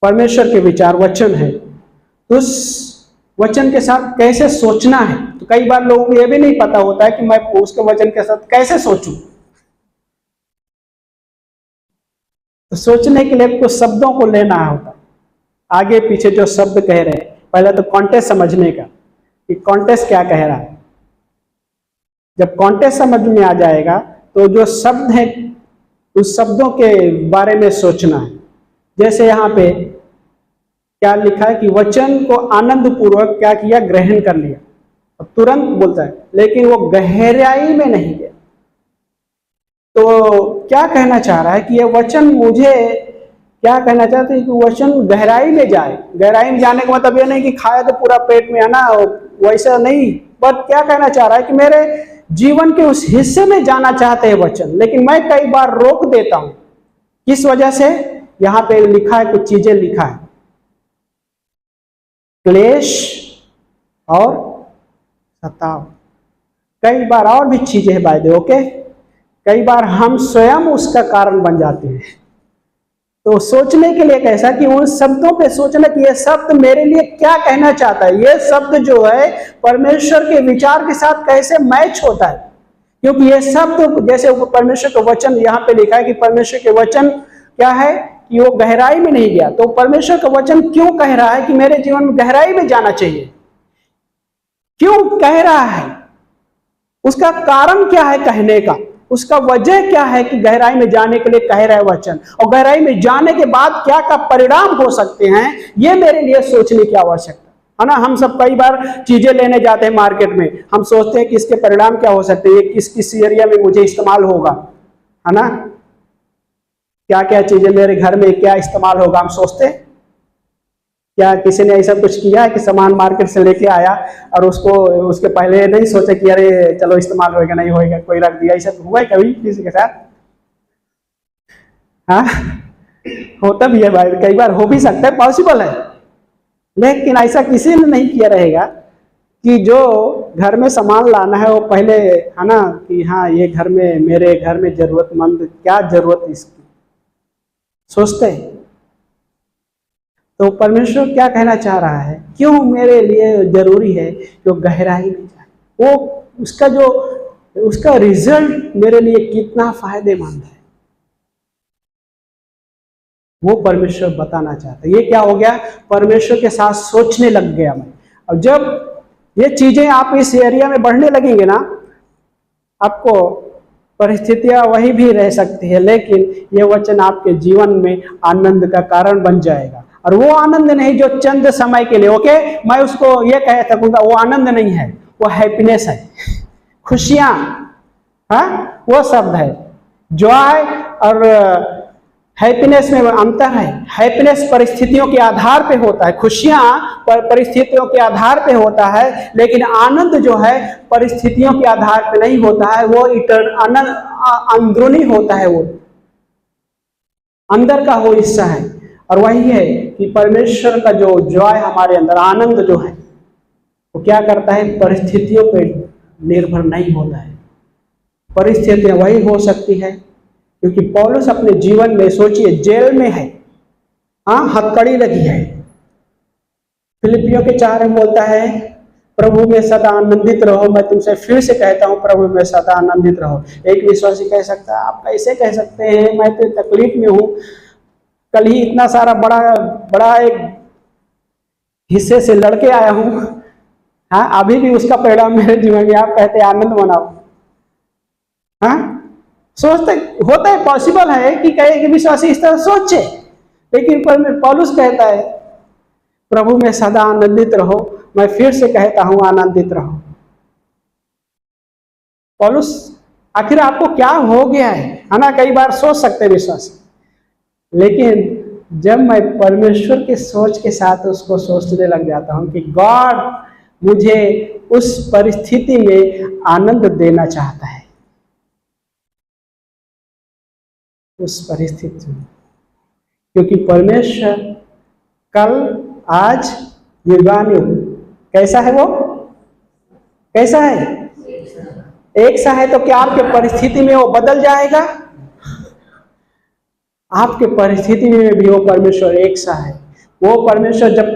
परमेश्वर के विचार वचन है, तो उस वचन के साथ कैसे सोचना है। तो कई बार लोगों को यह भी नहीं पता होता है कि मैं उसके वचन के साथ कैसे सोचूं। तो सोचने के लिए कुछ शब्दों को लेना होता है, आगे पीछे जो शब्द कह रहे हैं, पहले तो कॉन्टेक्स्ट समझने का कि कॉन्टेक्स्ट क्या कह रहा है। जब कॉन्टेक्स्ट समझ में आ जाएगा तो जो शब्द है उस शब्दों के बारे में सोचना है। जैसे यहाँ पे क्या लिखा है कि वचन को आनंद पूर्वक क्या किया, ग्रहण कर लिया, और तुरंत बोलता है, लेकिन वो गहराई में नहीं गया। तो क्या कहना चाह रहा है कि ये वचन मुझे क्या कहना चाहते हैं कि वचन गहराई में जाए। गहराई में जाने का मतलब ये नहीं कि खाया तो पूरा पेट में आना, वैसा नहीं, बट क्या कहना चाह रहा है कि मेरे जीवन के उस हिस्से में जाना चाहते हैं वचन, लेकिन मैं कई बार रोक देता हूं। किस वजह से, यहां पे लिखा है, कुछ चीजें लिखा है, क्लेश और सताव, कई बार और भी चीजें हैं बाय द वे, ओके। कई बार हम स्वयं उसका कारण बन जाते हैं। तो सोचने के लिए कैसा कि उन शब्दों पे सोचना कि ये शब्द मेरे लिए क्या कहना चाहता है, ये शब्द जो है परमेश्वर के विचार के साथ कैसे मैच होता है। क्योंकि ये शब्द जैसे परमेश्वर का वचन यहाँ पे लिखा है कि परमेश्वर के वचन क्या है कि वो गहराई में नहीं गया। तो परमेश्वर का वचन क्यों कह रहा है कि मेरे जीवन में गहराई में जाना चाहिए, क्यों कह रहा है, उसका कारण क्या है कहने का। उसका वजह क्या है कि गहराई में जाने के लिए कह रहा है वचन, और गहराई में जाने के बाद क्या क्या परिणाम हो सकते हैं, ये मेरे लिए सोचने की आवश्यकता है ना। हम सब कई बार चीजें लेने जाते हैं मार्केट में, हम सोचते हैं कि इसके परिणाम क्या हो सकते हैं, ये किस किस एरिया में मुझे इस्तेमाल होगा, है ना, क्या क्या चीजें मेरे घर में क्या इस्तेमाल होगा, हम सोचते हैं। क्या किसी ने ऐसा कुछ किया है कि सामान मार्केट से लेके आया और उसको उसके पहले नहीं सोचा कि अरे चलो इस्तेमाल होएगा नहीं होएगा, कोई रख दिया, ऐसा हुआ है कभी किसी के साथ? हाँ, होता भी है भाई, कई बार हो भी सकता है, पॉसिबल है, लेकिन ऐसा किसी ने नहीं किया रहेगा कि जो घर में सामान लाना है वो पहले, है ना, कि हाँ ये घर में, मेरे घर में जरूरतमंद क्या जरूरत इसकी, सोचते हैं। तो परमेश्वर क्या कहना चाह रहा है, क्यों मेरे लिए जरूरी है जो गहराई में जाए, वो उसका रिजल्ट मेरे लिए कितना फायदेमंद है, वो परमेश्वर बताना चाहता है। ये क्या हो गया, परमेश्वर के साथ सोचने लग गया मैं। अब जब ये चीजें आप इस एरिया में बढ़ने लगेंगे ना, आपको परिस्थितियां वही भी रह सकती है, लेकिन ये वचन आपके जीवन में आनंद का कारण बन जाएगा। और वो आनंद नहीं जो चंद समय के लिए, ओके, मैं उसको ये कह सकूंगा, वो आनंद नहीं है, वो हैप्पीनेस है, खुशियां, हाँ, वो शब्द है। जॉय और हैप्पीनेस में अंतर है। हैप्पीनेस परिस्थितियों के आधार पे होता है, खुशियां परिस्थितियों के आधार पे होता है, लेकिन आनंद जो है परिस्थितियों के आधार पे नहीं होता है, वो आनंद अंदरूनी होता है, वो अंदर का वो हिस्सा है। और वही है कि परमेश्वर का जो जॉय हमारे अंदर, आनंद जो है, वो क्या करता है, परिस्थितियों पे निर्भर नहीं होता है। परिस्थितियां वही हो सकती है, क्योंकि पौलुस अपने जीवन में, सोचिए, जेल में है, हाँ, हथकड़ी लगी है। फिलिपियों के 4 में बोलता है, प्रभु में सदा आनंदित रहो, मैं तुमसे फिर से कहता हूं प्रभु में सदा आनंदित रहो। एक विश्वासी कह सकता है, आप कैसे कह सकते हैं, मैं तो तकलीफ में हूं, कल ही इतना सारा बड़ा एक हिस्से से लड़के आया हूं, हाँ, अभी भी उसका परिणाम मेरे जीवन में, आप कहते हैं आनंद मनाओ। हाँ, सोचते होता है, पॉसिबल है कि कहे कि विश्वासी इस तरह सोचे, लेकिन पौलुस कहता है प्रभु में सदा आनंदित रहो, मैं फिर से कहता हूं आनंदित रहो। पौलुस, आखिर आपको क्या हो गया है ना, कई बार सोच सकते हैं विश्वासी, लेकिन जब मैं परमेश्वर के सोच के साथ उसको सोचने लग जाता हूं कि गॉड मुझे उस परिस्थिति में आनंद देना चाहता है, उस परिस्थिति में, क्योंकि परमेश्वर कल, आज, युगानुयुग कैसा है, वो कैसा है, एक सा है। तो क्या आपके परिस्थिति में वो बदल जाएगा? आपके परिस्थिति में भी वो परमेश्वर एक सा है। वो परमेश्वर जब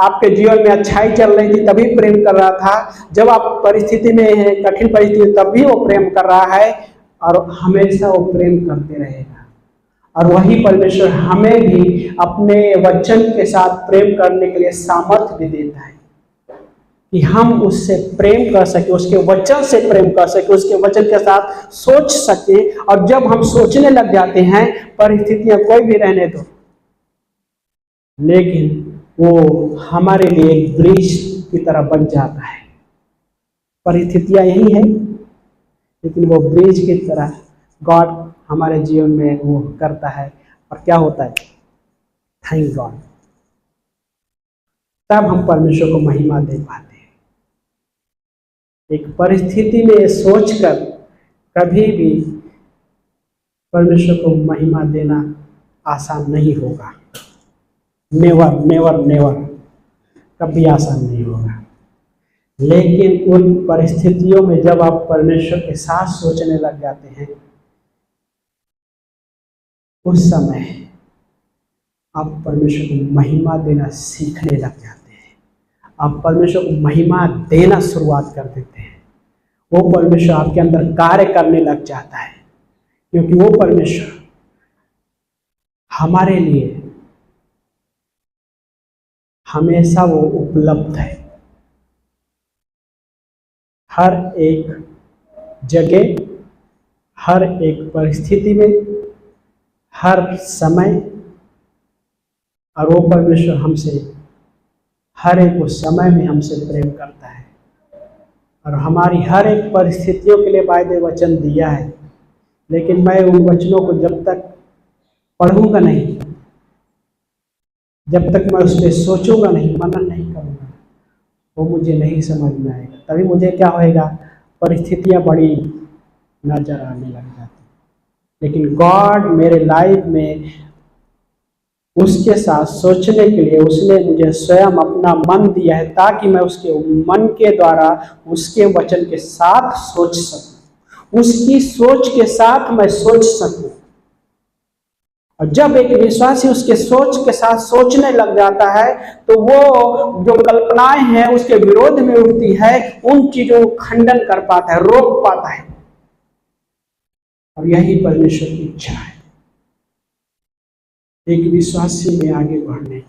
आपके जीवन में अच्छाई चल रही थी तभी प्रेम कर रहा था, जब आप परिस्थिति में हैं, कठिन परिस्थिति, तब भी वो प्रेम कर रहा है, और हमेशा वो प्रेम करते रहेगा। और वही परमेश्वर हमें भी अपने वचन के साथ प्रेम करने के लिए सामर्थ्य भी देता है, कि हम उससे प्रेम कर सके, उसके वचन से प्रेम कर सके, उसके वचन के साथ सोच सके। और जब हम सोचने लग जाते हैं, परिस्थितियां कोई भी रहने दो, लेकिन वो हमारे लिए एक ब्रिज की तरह बन जाता है। परिस्थितियां यही है, लेकिन वो ब्रिज की तरह गॉड हमारे जीवन में वो करता है। और क्या होता है, थैंक गॉड, तब हम परमेश्वर को महिमा दे पाते हैं। एक परिस्थिति में सोचकर कभी भी परमेश्वर को महिमा देना आसान नहीं होगा, नेवर नेवर नेवर, कभी आसान नहीं होगा। लेकिन उन परिस्थितियों में जब आप परमेश्वर के साथ सोचने लग जाते हैं, उस समय आप परमेश्वर को महिमा देना सीखने लग जाते हैं। आप परमेश्वर को महिमा देना शुरुआत कर देते हैं। वो परमेश्वर आपके अंदर कार्य करने लग जाता है, क्योंकि वो परमेश्वर हमारे लिए हमेशा वो उपलब्ध है, हर एक जगह, हर एक परिस्थिति में, हर समय, और वो परमेश्वर हमसे हर एक उस समय में हमसे प्रेम करता है और हमारी हर एक परिस्थितियों के लिए वायदे वचन दिया है। लेकिन मैं उन वचनों को जब तक पढ़ूंगा नहीं, जब तक मैं उस पर सोचूंगा नहीं, मनन नहीं करूंगा, वो मुझे नहीं समझ में आएगा। तभी मुझे क्या होएगा, परिस्थितियां बड़ी नजर आने लग जाती। लेकिन गॉड मेरे लाइफ में उसके साथ सोचने के लिए उसने मुझे स्वयं अपना मन दिया है, ताकि मैं उसके मन के द्वारा उसके वचन के साथ सोच सकूं, उसकी सोच के साथ मैं सोच सकूं। और जब एक विश्वासी उसके सोच के साथ सोचने लग जाता है, तो वो जो कल्पनाएं हैं उसके विरोध में उठती है, उन चीजों को खंडन कर पाता है, रोक पाता है। और यही परमेश्वर की इच्छा है, एक विश्वासी में आगे बढ़ने।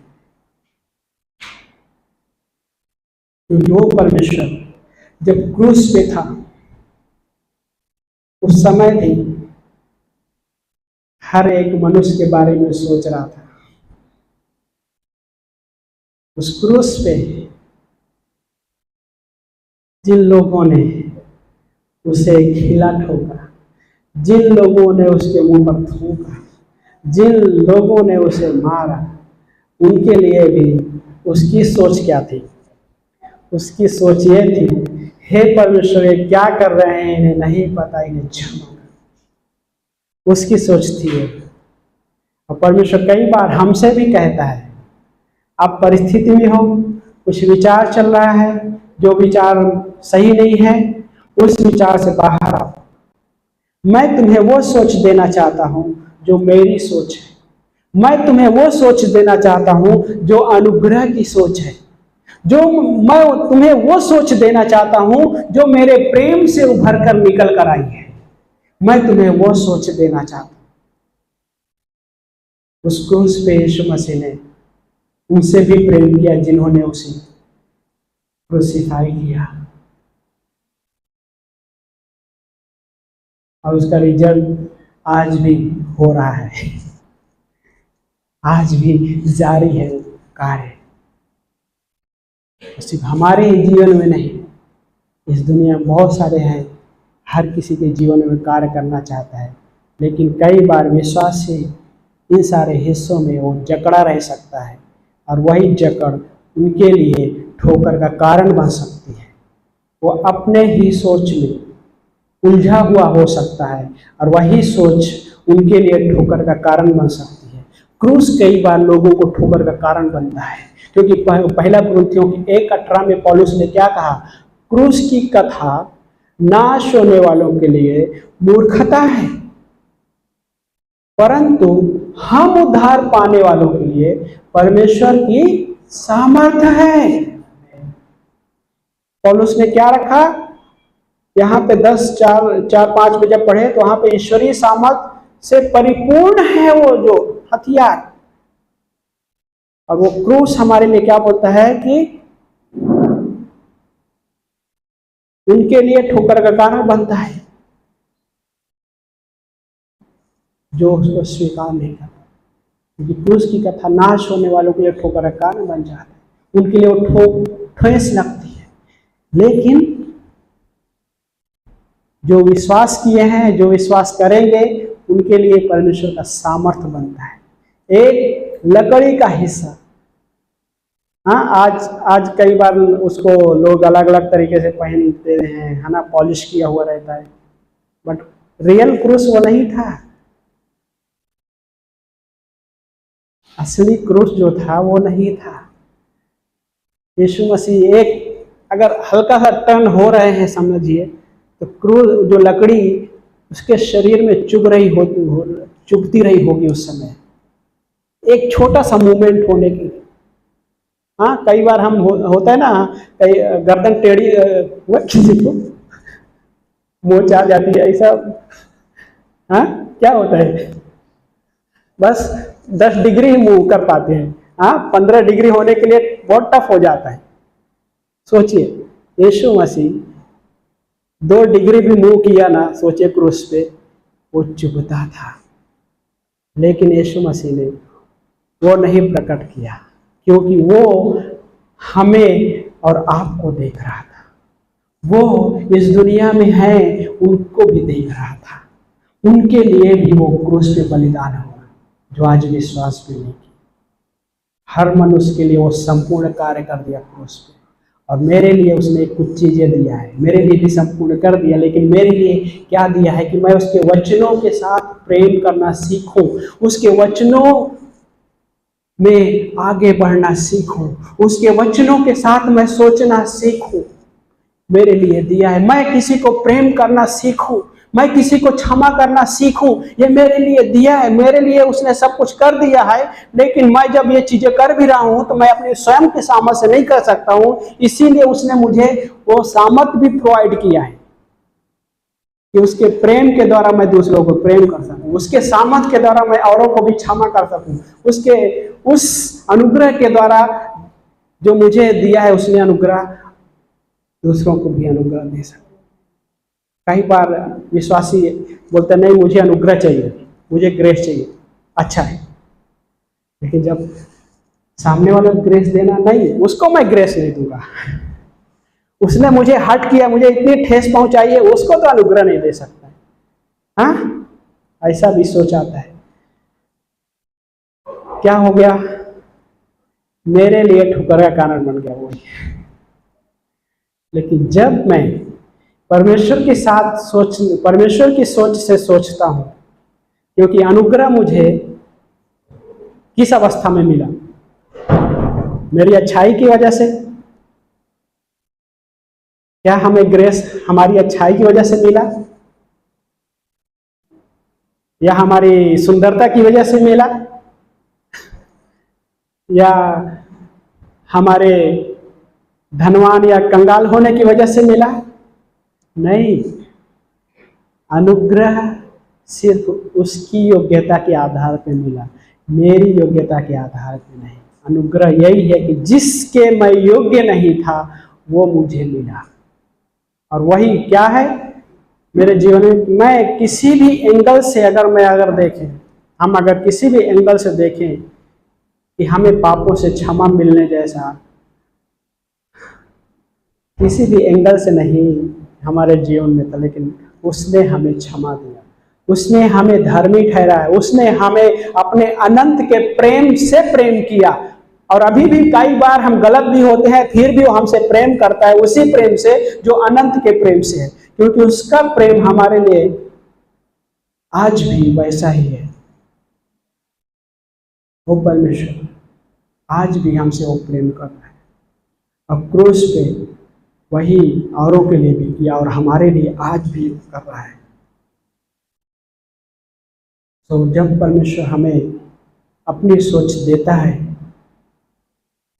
क्योंकि वो परमेश्वर जब क्रूस पे था उस समय भी हर एक मनुष्य के बारे में सोच रहा था। उस क्रूस पे जिन लोगों ने उसे खिला ठोका, जिन लोगों ने उसके मुंह पर थूका, जिन लोगों ने उसे मारा, उनके लिए भी उसकी सोच क्या थी? उसकी सोच ये थी, हे परमेश्वर ये क्या कर रहे हैं, इन्हें नहीं पता, इन्हें क्षमा कर। उसकी सोच थी ये। और परमेश्वर कई बार हमसे भी कहता है, आप परिस्थिति में हो, कुछ विचार चल रहा है, जो विचार सही नहीं है, उस विचार से बाहर आओ। मैं तुम्हें वो सोच देना चाहता हूं जो मेरी सोच है। मैं तुम्हें वो सोच देना चाहता हूं जो अनुग्रह की सोच है। मैं तुम्हें वो सोच देना चाहता हूं जो मेरे प्रेम से उभर कर निकल कर आई है। मैं तुम्हें वो सोच देना चाहता हूं। उस क्रूस पे यीशु मसीह ने उनसे भी प्रेम किया जिन्होंने उसे क्रूसीफाई किया, और उसका रिजल्ट आज भी हो रहा है, आज भी जारी है कार्य। सिर्फ हमारे ही जीवन में नहीं, इस दुनिया में बहुत सारे हैं, हर किसी के जीवन में कार्य करना चाहता है। लेकिन कई बार विश्वासी इन सारे हिस्सों में वो जकड़ा रह सकता है, और वही जकड़ उनके लिए ठोकर का कारण बन सकती है। वो अपने ही सोच में उलझा हुआ हो सकता है, और वही सोच उनके लिए ठोकर का कारण बन सकती है। क्रूस कई बार लोगों को ठोकर का कारण बनता है, क्योंकि पहला कुरिन्थियों की 1:18 में पौलुस ने क्या कहा, क्रूस की कथा नाश होने वालों के लिए मूर्खता है, परंतु हम उद्धार पाने वालों के लिए परमेश्वर की सामर्थ्य है। पौलुस ने क्या रखा यहाँ पे 10:4-5 में जब पढ़े, तो वहां पे ईश्वरीय सामर्थ्य से परिपूर्ण है वो जो हथियार। और वो क्रूस हमारे लिए क्या बोलता है कि उनके लिए ठोकर का कारण बनता है जो उसको स्वीकार नहीं करता। क्योंकि क्रूस की कथा नाश होने वालों के लिए ठोकर का कारण बन जाता है, उनके लिए वो ठोस लगती है। लेकिन जो विश्वास किए हैं, जो विश्वास करेंगे, उनके लिए परमेश्वर का सामर्थ्य बनता है, एक लकड़ी का हिस्सा। हाँ, आज कई बार उसको लोग अलग अलग तरीके से पहनते हैं, है ना, पॉलिश किया हुआ रहता है, बट रियल क्रूस वो नहीं था। असली क्रूस जो था वो नहीं था। यीशु मसीह एक अगर हल्का सा टर्न हो रहे हैं समझिए, तो क्रूस जो लकड़ी उसके शरीर में चुभती रही होगी उस समय, एक छोटा सा मूवमेंट होने की। हाँ, कई बार हम होता है ना, कई गर्दन टेढ़ी हुआ किसी को मोच आ जाती है, ऐसा। हाँ, क्या होता है, बस 10 डिग्री ही मूव कर पाते हैं। हाँ, 15 डिग्री होने के लिए बहुत टफ हो जाता है। सोचिए, यीशु मसीह 2 डिग्री भी मूव किया ना, सोचिए क्रूस पे, वो चुभता था, लेकिन यीशु मसीह ने वो नहीं प्रकट किया, क्योंकि वो हमें और आपको देख रहा था। वो इस दुनिया में है, उनको भी देख रहा था। उनके लिए भी वो क्रूस पे बलिदान हुआ, जो आज विश्वास भी नहीं किया। हर मनुष्य के लिए वो संपूर्ण कार्य कर दिया क्रूस पे। और मेरे लिए उसने कुछ चीज़ें दिया है, मेरे लिए भी संपूर्ण कर दिया, लेकिन मेरे लिए क्या दिया है कि मैं उसके वचनों के साथ प्रेम करना सीखूं, उसके वचनों में आगे बढ़ना सीखूं, उसके वचनों के साथ मैं सोचना सीखूं। मेरे लिए दिया है, मैं किसी को प्रेम करना सीखूं, मैं किसी को क्षमा करना सीखूं, ये मेरे लिए दिया है। मेरे लिए उसने सब कुछ कर दिया है, लेकिन मैं जब ये चीजें कर भी रहा हूं तो मैं अपने स्वयं के सामर्थ्य से नहीं कर सकता हूं। इसीलिए उसने मुझे वो सामर्थ्य भी प्रोवाइड किया है कि उसके प्रेम के द्वारा मैं दूसरों को प्रेम कर सकूं, उसके सामर्थ्य के द्वारा मैं औरों को भी क्षमा कर सकूं, उसके उस अनुग्रह के द्वारा जो मुझे दिया है, उसने अनुग्रह दूसरों को भी अनुग्रह दे सकूं। कई बार विश्वासी बोलते नहीं, मुझे अनुग्रह चाहिए, मुझे ग्रेस चाहिए। अच्छा है, लेकिन जब सामने वाला ग्रेस देना नहीं, उसको मैं ग्रेस नहीं दूंगा। उसने मुझे हर्ट किया, मुझे इतनी ठेस पहुंचाई है, उसको तो अनुग्रह नहीं दे सकता है। हाँ, ऐसा भी सोच आता है। क्या हो गया? मेरे लिए ठुकर का कारण बन गया वही। लेकिन जब मैं परमेश्वर के साथ परमेश्वर की सोच से सोचता हूं, क्योंकि अनुग्रह मुझे किस अवस्था में मिला? मेरी अच्छाई की वजह से। क्या हमें ग्रेस हमारी अच्छाई की वजह से मिला, या हमारी सुंदरता की वजह से मिला, या हमारे धनवान या कंगाल होने की वजह से मिला? नहीं, अनुग्रह सिर्फ उसकी योग्यता के आधार पर मिला, मेरी योग्यता के आधार पर नहीं। अनुग्रह यही है कि जिसके मैं योग्य नहीं था वो मुझे मिला। और वही क्या है मेरे जीवन में? मैं किसी भी एंगल से अगर देखें, हम अगर किसी भी एंगल से देखें कि हमें पापों से क्षमा मिलने जैसा किसी भी एंगल से नहीं हमारे जीवन में था, लेकिन उसने हमें क्षमा दिया, उसने हमें धर्मी ठहराया, उसने हमें अपने अनंत के प्रेम से प्रेम किया। और अभी भी कई बार हम गलत भी होते हैं, फिर भी वो हमसे प्रेम करता है, उसी प्रेम से जो अनंत के प्रेम से है, क्योंकि उसका प्रेम हमारे लिए आज भी वैसा ही है। वो परमेश्वर आज भी हमसे वो प्रेम कर रहा है, और क्रूस पे वही औरों के लिए भी किया और हमारे लिए आज भी कर रहा है। तो जब परमेश्वर हमें अपनी सोच देता है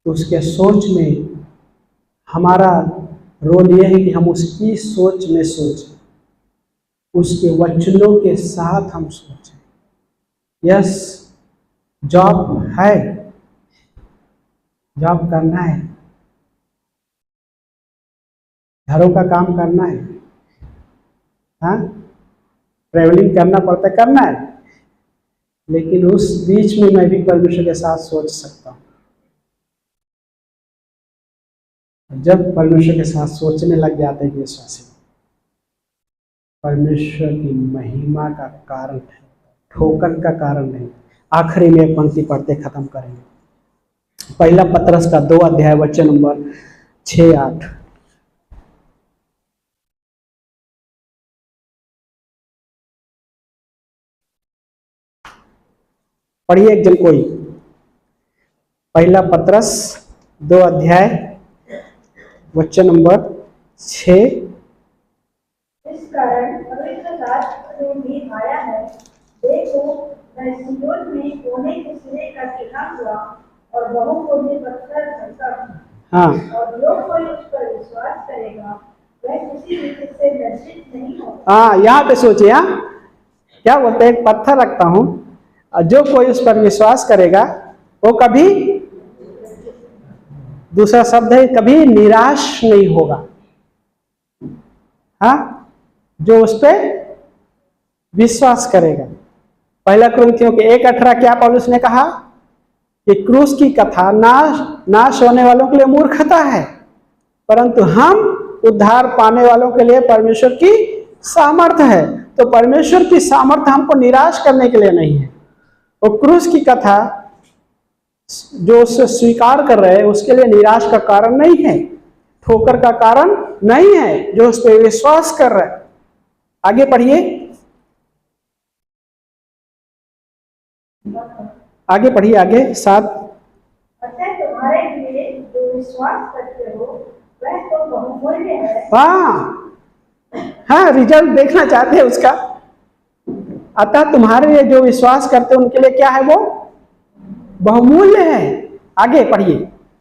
तो उसके सोच में हमारा रोल यह है कि हम उसकी सोच में सोचें, उसके वचनों के साथ हम सोचें। यस, जॉब है, जॉब करना है, घरों का काम करना है, हाँ, ट्रैवलिंग करना पड़ता है, करना है, लेकिन उस बीच में मैं भी परमेश्वर के साथ सोच सकता हूँ। जब परमेश्वर के साथ सोचने लग जाते हैं विश्वासी, परमेश्वर की महिमा का कारण है, ठोकर का कारण नहीं। आखिरी में एक पंक्ति पढ़ते खत्म करेंगे। पहला पतरस का 2 अध्याय वचन नंबर 6-8। पढ़िए एक जन कोई। पहला पतरस 2 अध्याय वचन नंबर 6। इस कारण पवित्र शास्त्र में भी आया है, देखो मैं सिय्योन में सोने के सिरे का चुना हुआ और बहुकोटि पत्थर रखता हूँ। हाँ, और जो कोई उस पर विश्वास करेगा वह किसी भी से लज्जित नहीं होगा। हाँ, यहाँ पे सोचिए, हाँ क्या बोलते हैं, एक पत्थर रखता हूँ और जो कोई उस पर विश्वास करेगा वो कभी, दूसरा शब्द है, कभी निराश नहीं होगा। हाँ, जो उस पे विश्वास करेगा। पहला कुरिन्थियों के 1:18 क्या पौलुस ने कहा कि क्रूस की कथा नाश होने वालों के लिए मूर्खता है, परंतु हम उद्धार पाने वालों के लिए परमेश्वर की सामर्थ्य है। तो परमेश्वर की सामर्थ्य हमको निराश करने के लिए नहीं है। और क्रूस की कथा जो उसे स्वीकार कर रहे हैं उसके लिए निराश का कारण नहीं है, ठोकर का कारण नहीं है, जो उस पर विश्वास कर रहे हैं। आगे पढ़िए, आगे पढ़िए, आगे 7। अतः तुम्हारे लिए जो विश्वास करते हो वह तो बहुमूल्य है। हाँ, रिजल्ट देखना चाहते हैं उसका। अतः तुम्हारे लिए जो विश्वास करते हैं उनके लिए क्या है, वो बहुमूल्य है। आगे पढ़िए।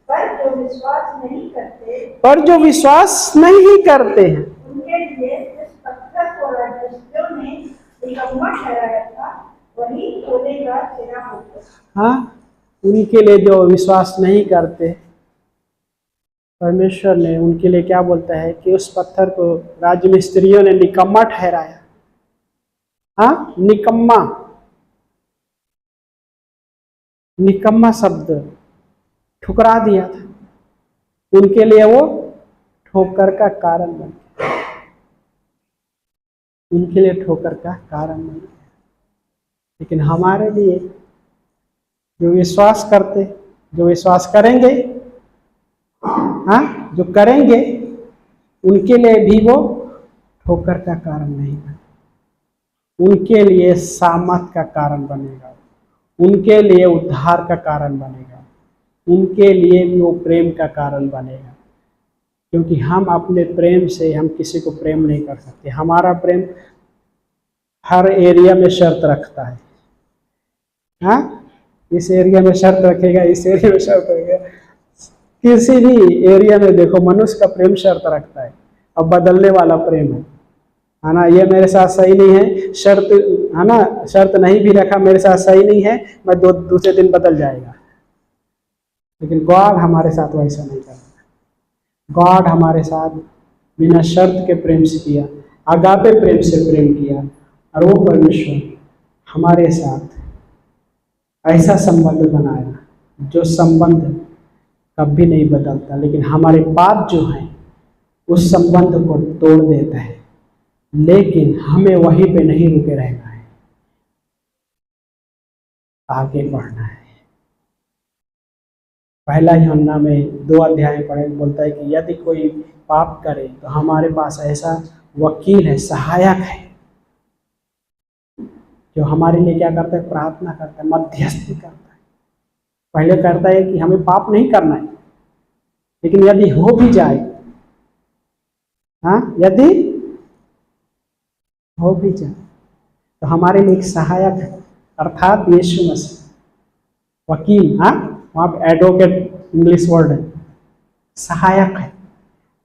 पर जो विश्वास नहीं करते हैं उनके लिए जिस पत्थर को राजमिस्त्रियों ने निकम्मा ठहराया था वही सोने का सिरा होगा। हाँ, उनके लिए जो विश्वास नहीं करते, परमेश्वर ने उनके लिए क्या बोलता है कि उस पत्थर को राजमिस्त्रियों ने निकम्मा ठहराया। हाँ, निकम्मा शब्द ठुकरा दिया था, उनके लिए वो ठोकर का कारण बन गया, उनके लिए ठोकर का कारण बन गया। लेकिन हमारे लिए जो विश्वास करते, जो विश्वास करेंगे, हाँ, जो करेंगे, उनके लिए भी वो ठोकर का कारण नहीं बने, उनके लिए सामर्थ का कारण बनेगा, उनके लिए उद्धार का कारण बनेगा, उनके लिए भी वो प्रेम का कारण बनेगा। क्योंकि हम अपने प्रेम से हम किसी को प्रेम नहीं कर सकते। हमारा प्रेम हर एरिया में शर्त रखता है। हाँ, इस एरिया में शर्त रखेगा, इस एरिया में शर्त रखेगा। किसी भी एरिया में देखो, मनुष्य का प्रेम शर्त रखता है, अब बदलने वाला प्रेम है ना। ये मेरे साथ सही नहीं है, शर्त है ना, शर्त नहीं भी रखा, मेरे साथ सही नहीं है, मैं दूसरे दिन बदल जाएगा। लेकिन गॉड हमारे साथ वैसा नहीं करता। गॉड हमारे साथ बिना शर्त के प्रेम से किया, आगापे प्रेम से प्रेम किया, और वो परमेश्वर हमारे साथ ऐसा संबंध बनाया जो संबंध कभी नहीं बदलता। लेकिन हमारे पाप जो है उस संबंध को तोड़ देता है, लेकिन हमें वहीं पे नहीं रुके रहना है, आगे बढ़ना है। पहला यूहन्ना में 2 अध्याय पढ़े, बोलता है कि यदि कोई पाप करे तो हमारे पास ऐसा वकील है, सहायक है, जो हमारे लिए क्या करता है, प्रार्थना करता है, मध्यस्थी करता है। पहले करता है कि हमें पाप नहीं करना है, लेकिन यदि हो भी जाए, हाँ, यदि हो भी जाए तो हमारे लिए एक सहायक है, अर्थात यीशु मसीह। वकील, हाँ, वहाँ पे एडवोकेट इंग्लिश वर्ड है, सहायक है,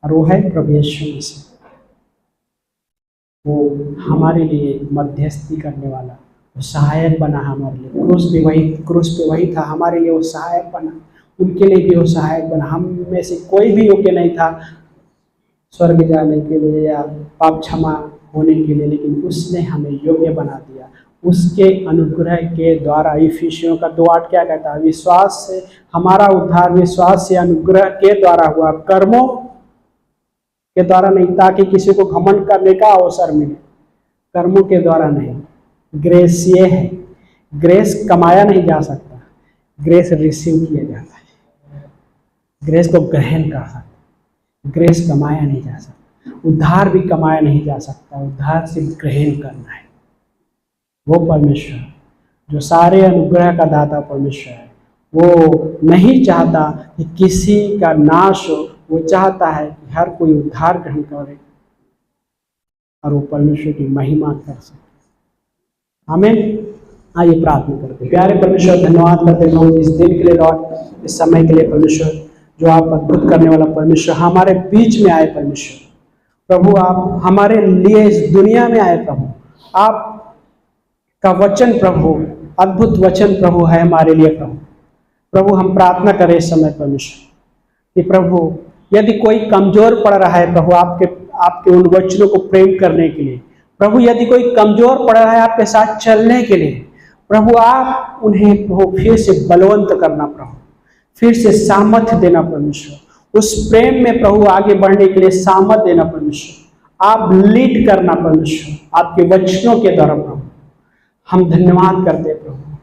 और वो है प्रभु यीशु मसीह। वो हमारे लिए मध्यस्थी करने वाला, वो सहायक बना हमारे लिए। क्रूस पे वही था, हमारे लिए वो सहायक बना, उनके लिए भी वो सहायक बना। हम में से कोई भी योग्य नहीं था स्वर्ग जाने के लिए या पाप क्षमा होने के लिए, लेकिन उसने हमें योग्य बना दिया उसके अनुग्रह के द्वारा। इफिसियों का 2:8 क्या कहता है, विश्वास से हमारा उद्धार विश्वास से अनुग्रह के द्वारा हुआ, कर्मों के द्वारा नहीं, ताकि किसी को घमंड करने का अवसर मिले। कर्मों के द्वारा नहीं, ग्रेस ये है। ग्रेस कमाया नहीं जा सकता, ग्रेस रिसीव किया जाता है, ग्रेस को ग्रहण कर सकता। ग्रेस कमाया नहीं जा सकता, उद्धार भी कमाया नहीं जा सकता, उद्धार सिर्फ ग्रहण करना है। वो परमेश्वर जो सारे अनुग्रह का दाता परमेश्वर है, वो नहीं चाहता कि किसी का नाश हो, वो चाहता है कि हर कोई उद्धार ग्रहण करे और वो परमेश्वर की महिमा कर सके। हमें आइए प्रार्थना करते। प्यारे परमेश्वर, धन्यवाद करते हैं इस दिन के लिए लॉर्ड, इस समय के लिए परमेश्वर, जो आप अद्भुत करने वाला परमेश्वर हमारे बीच में आए। परमेश्वर प्रभु, आप हमारे लिए इस दुनिया में आए। प्रभु, आप का वचन प्रभु, अद्भुत वचन प्रभु है हमारे लिए। प्रभु हम प्रार्थना करें इस समय परमेश्वर कि प्रभु, यदि कोई कमजोर पड़ रहा है प्रभु, आपके उन वचनों को प्रेम करने के लिए, प्रभु यदि कोई कमजोर पड़ रहा है आपके साथ चलने के लिए, प्रभु आप उन्हें प्रभु फिर से बलवंत करना, प्रभु फिर से सामर्थ्य देना परमेश्वर, उस प्रेम में प्रभु आगे बढ़ने के लिए सामर्थ्य देना परमेश्वर, आप लीड करना परमेश्वर आपके वचनों के द्वारा। प्रभु हम धन्यवाद करते हैं प्रभु,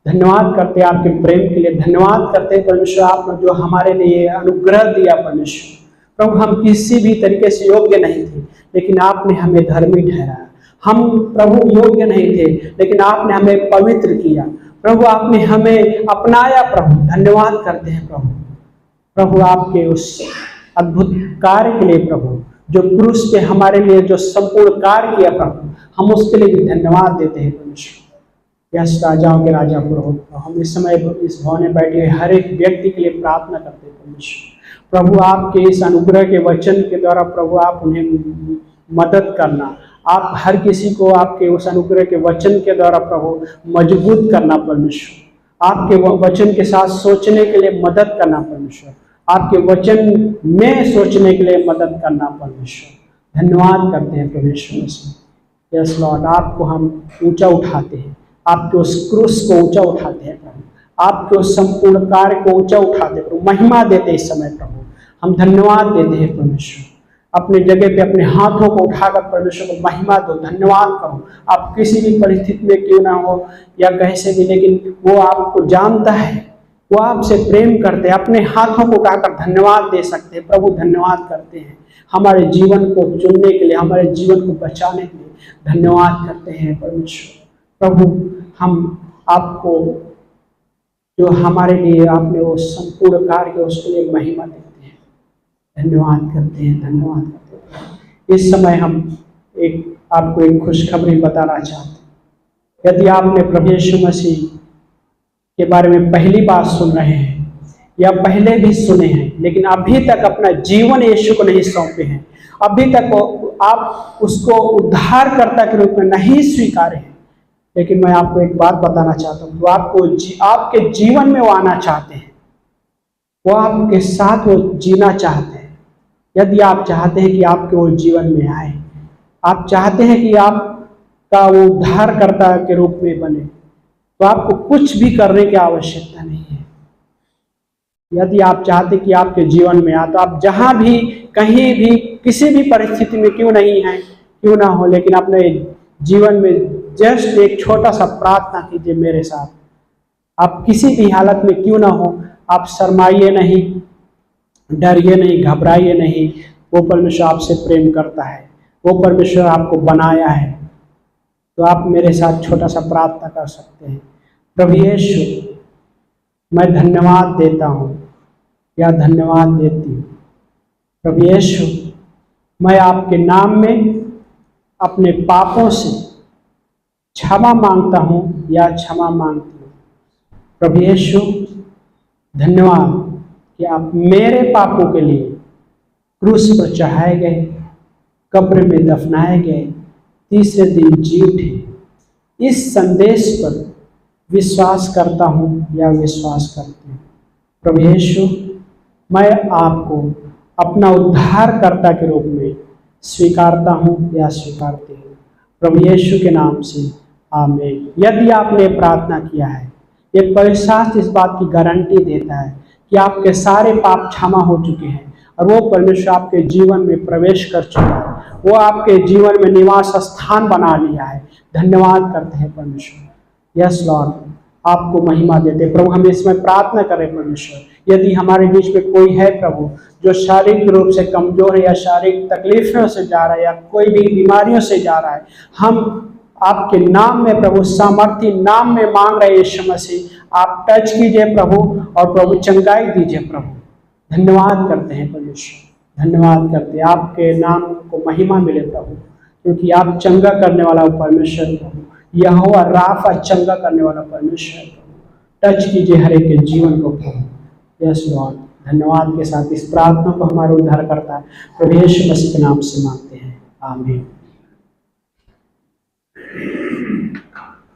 धन्यवाद करते हैं आपके प्रेम के लिए, धन्यवाद करते हैं परमेश्वर आपने जो हमारे लिए अनुग्रह दिया परमेश्वर। प्रभु हम किसी भी तरीके से योग्य नहीं थे, लेकिन आपने हमें धर्मी ठहराया। हम प्रभु योग्य नहीं थे, लेकिन आपने हमें पवित्र किया। प्रभु आपने हमें अपनाया। प्रभु धन्यवाद करते हैं प्रभु, प्रभु आपके उस अद्भुत कार्य के लिए, प्रभु जो क्रूस पे हमारे लिए जो संपूर्ण कार्य किया, प्रभु हम उसके लिए भी धन्यवाद देते हैं परमेश्वर। यस राजाओं के राजा प्रभु, हम इस समय इस भवन में बैठे हुए हर एक व्यक्ति के लिए प्रार्थना करते हैं परमेश्वर। प्रभु आपके इस अनुग्रह के वचन के द्वारा प्रभु आप उन्हें मदद करना, आप हर किसी को आपके उस अनुग्रह के वचन के द्वारा प्रभु मजबूत करना परमेश्वर, आपके वचन के साथ सोचने के लिए मदद करना परमेश्वर, आपके वचन में सोचने के लिए मदद करना परमेश्वर। धन्यवाद करते हैं परमेश्वर से। यस लॉर्ड, आपको हम ऊंचा उठाते हैं, आपके उस क्रूस को ऊंचा उठाते हैं प्रभु, आपके उस संपूर्ण कार्य को ऊंचा उठाते हैं प्रभु, महिमा देते हैं इस समय प्रभु। हम धन्यवाद देते हैं परमेश्वर, अपने जगह पे अपने हाथों को उठाकर परमेश्वर को महिमा दो, धन्यवाद करो। आप किसी भी परिस्थिति में क्यों ना हो या कैसे भी, लेकिन वो आपको जानता है, वो आपसे प्रेम करते हैं। अपने हाथों को उठाकर धन्यवाद दे सकते हैं। प्रभु धन्यवाद करते हैं हमारे जीवन को चुनने के लिए, हमारे जीवन को बचाने के लिए धन्यवाद करते हैं परमेश्वर। प्रभु हम आपको जो हमारे लिए आपने वो संपूर्ण कार्य किया उसके लिए महिमा देते हैं, धन्यवाद करते हैं, धन्यवाद करते हैं। इस समय हम आपको एक खुशखबरी बताना चाहते हैं। यदि आपने प्रभु यीशु मसीह के बारे में पहली बार सुन रहे हैं या पहले भी सुने हैं, लेकिन अभी तक अपना जीवन यीशु को नहीं सौंपे हैं, अभी तक आप उसको उद्धारकर्ता के रूप में नहीं स्वीकारे हैं, लेकिन मैं आपको एक बात बताना चाहता हूँ, वो आपके जीवन में वो आना चाहते हैं, वो आपके साथ वो जीना चाहते हैं। यदि आप चाहते हैं कि आपके वो जीवन में आए, आप चाहते हैं कि आपका वो उद्धारकर्ता के रूप में बने, तो आपको कुछ भी करने की आवश्यकता नहीं है। यदि आप चाहते कि आपके जीवन में आए, तो आप जहां भी, कहीं भी, किसी भी परिस्थिति में क्यों नहीं है, क्यों ना हो, लेकिन अपने जीवन में जस्ट एक छोटा सा प्रार्थना कीजिए मेरे साथ। आप किसी भी हालत में क्यों ना हो, आप शर्माइए नहीं, डरिए नहीं, घबराइए नहीं। वो परमेश्वर आपसे प्रेम करता है, वो परमेश्वर आपको बनाया है। तो आप मेरे साथ छोटा सा प्रार्थना कर सकते हैं। प्रभु यीशु, मैं धन्यवाद देता हूँ या धन्यवाद देती हूँ। प्रभु यीशु, मैं आपके नाम में अपने पापों से क्षमा मांगता हूँ या क्षमा मांगती हूँ। प्रभु यीशु, धन्यवाद कि आप मेरे पापों के लिए क्रूस पर चढ़ाए गए, कब्र में दफनाए गए, तीसरे दिन जी उठे। इस संदेश पर विश्वास करता हूँ या विश्वास करती हूँ। प्रभु यीशु, मैं आपको अपना उद्धारकर्ता के रूप में स्वीकारता हूँ या स्वीकारती हूँ। प्रभु यीशु के नाम से आमीन। यदि आपने प्रार्थना किया है, ये पवित्र शास्त्र इस बात की गारंटी देता है कि आपके सारे पाप क्षमा हो चुके हैं और वो परमेश्वर आपके जीवन में प्रवेश कर चुका है, वो आपके जीवन में निवास स्थान बना लिया है। धन्यवाद करते हैं परमेश्वर। यस लॉर्ड, आपको महिमा देते। प्रभु हम इसमें प्रार्थना करें परमेश्वर, यदि हमारे बीच में कोई है प्रभु जो शारीरिक रूप से कमजोर है या शारीरिक तकलीफों से जा रहा है या कोई भी बीमारियों से जा रहा है, हम आपके नाम में प्रभु, सामर्थ्य नाम में मांग रहे यीशु मसीह, आप टच कीजिए प्रभु और प्रभु चंगाई दीजिए प्रभु। धन्यवाद करते हैं परमेश्वर, धन्यवाद करते हैं। आपके नाम को महिमा मिले प्रभु, क्योंकि आप चंगा करने वाला परमेश्वर प्रभु, यहोवा राफा चंगा करने वाला परमेश्वर प्रभु। टच कीजिए हर एक के जीवन को प्रभु। यस लॉर्ड, धन्यवाद के साथ इस प्रार्थना को हमारे उद्धारकर्ता प्रभु यीशु मसीह के नाम से मांगते हैं, आमीन।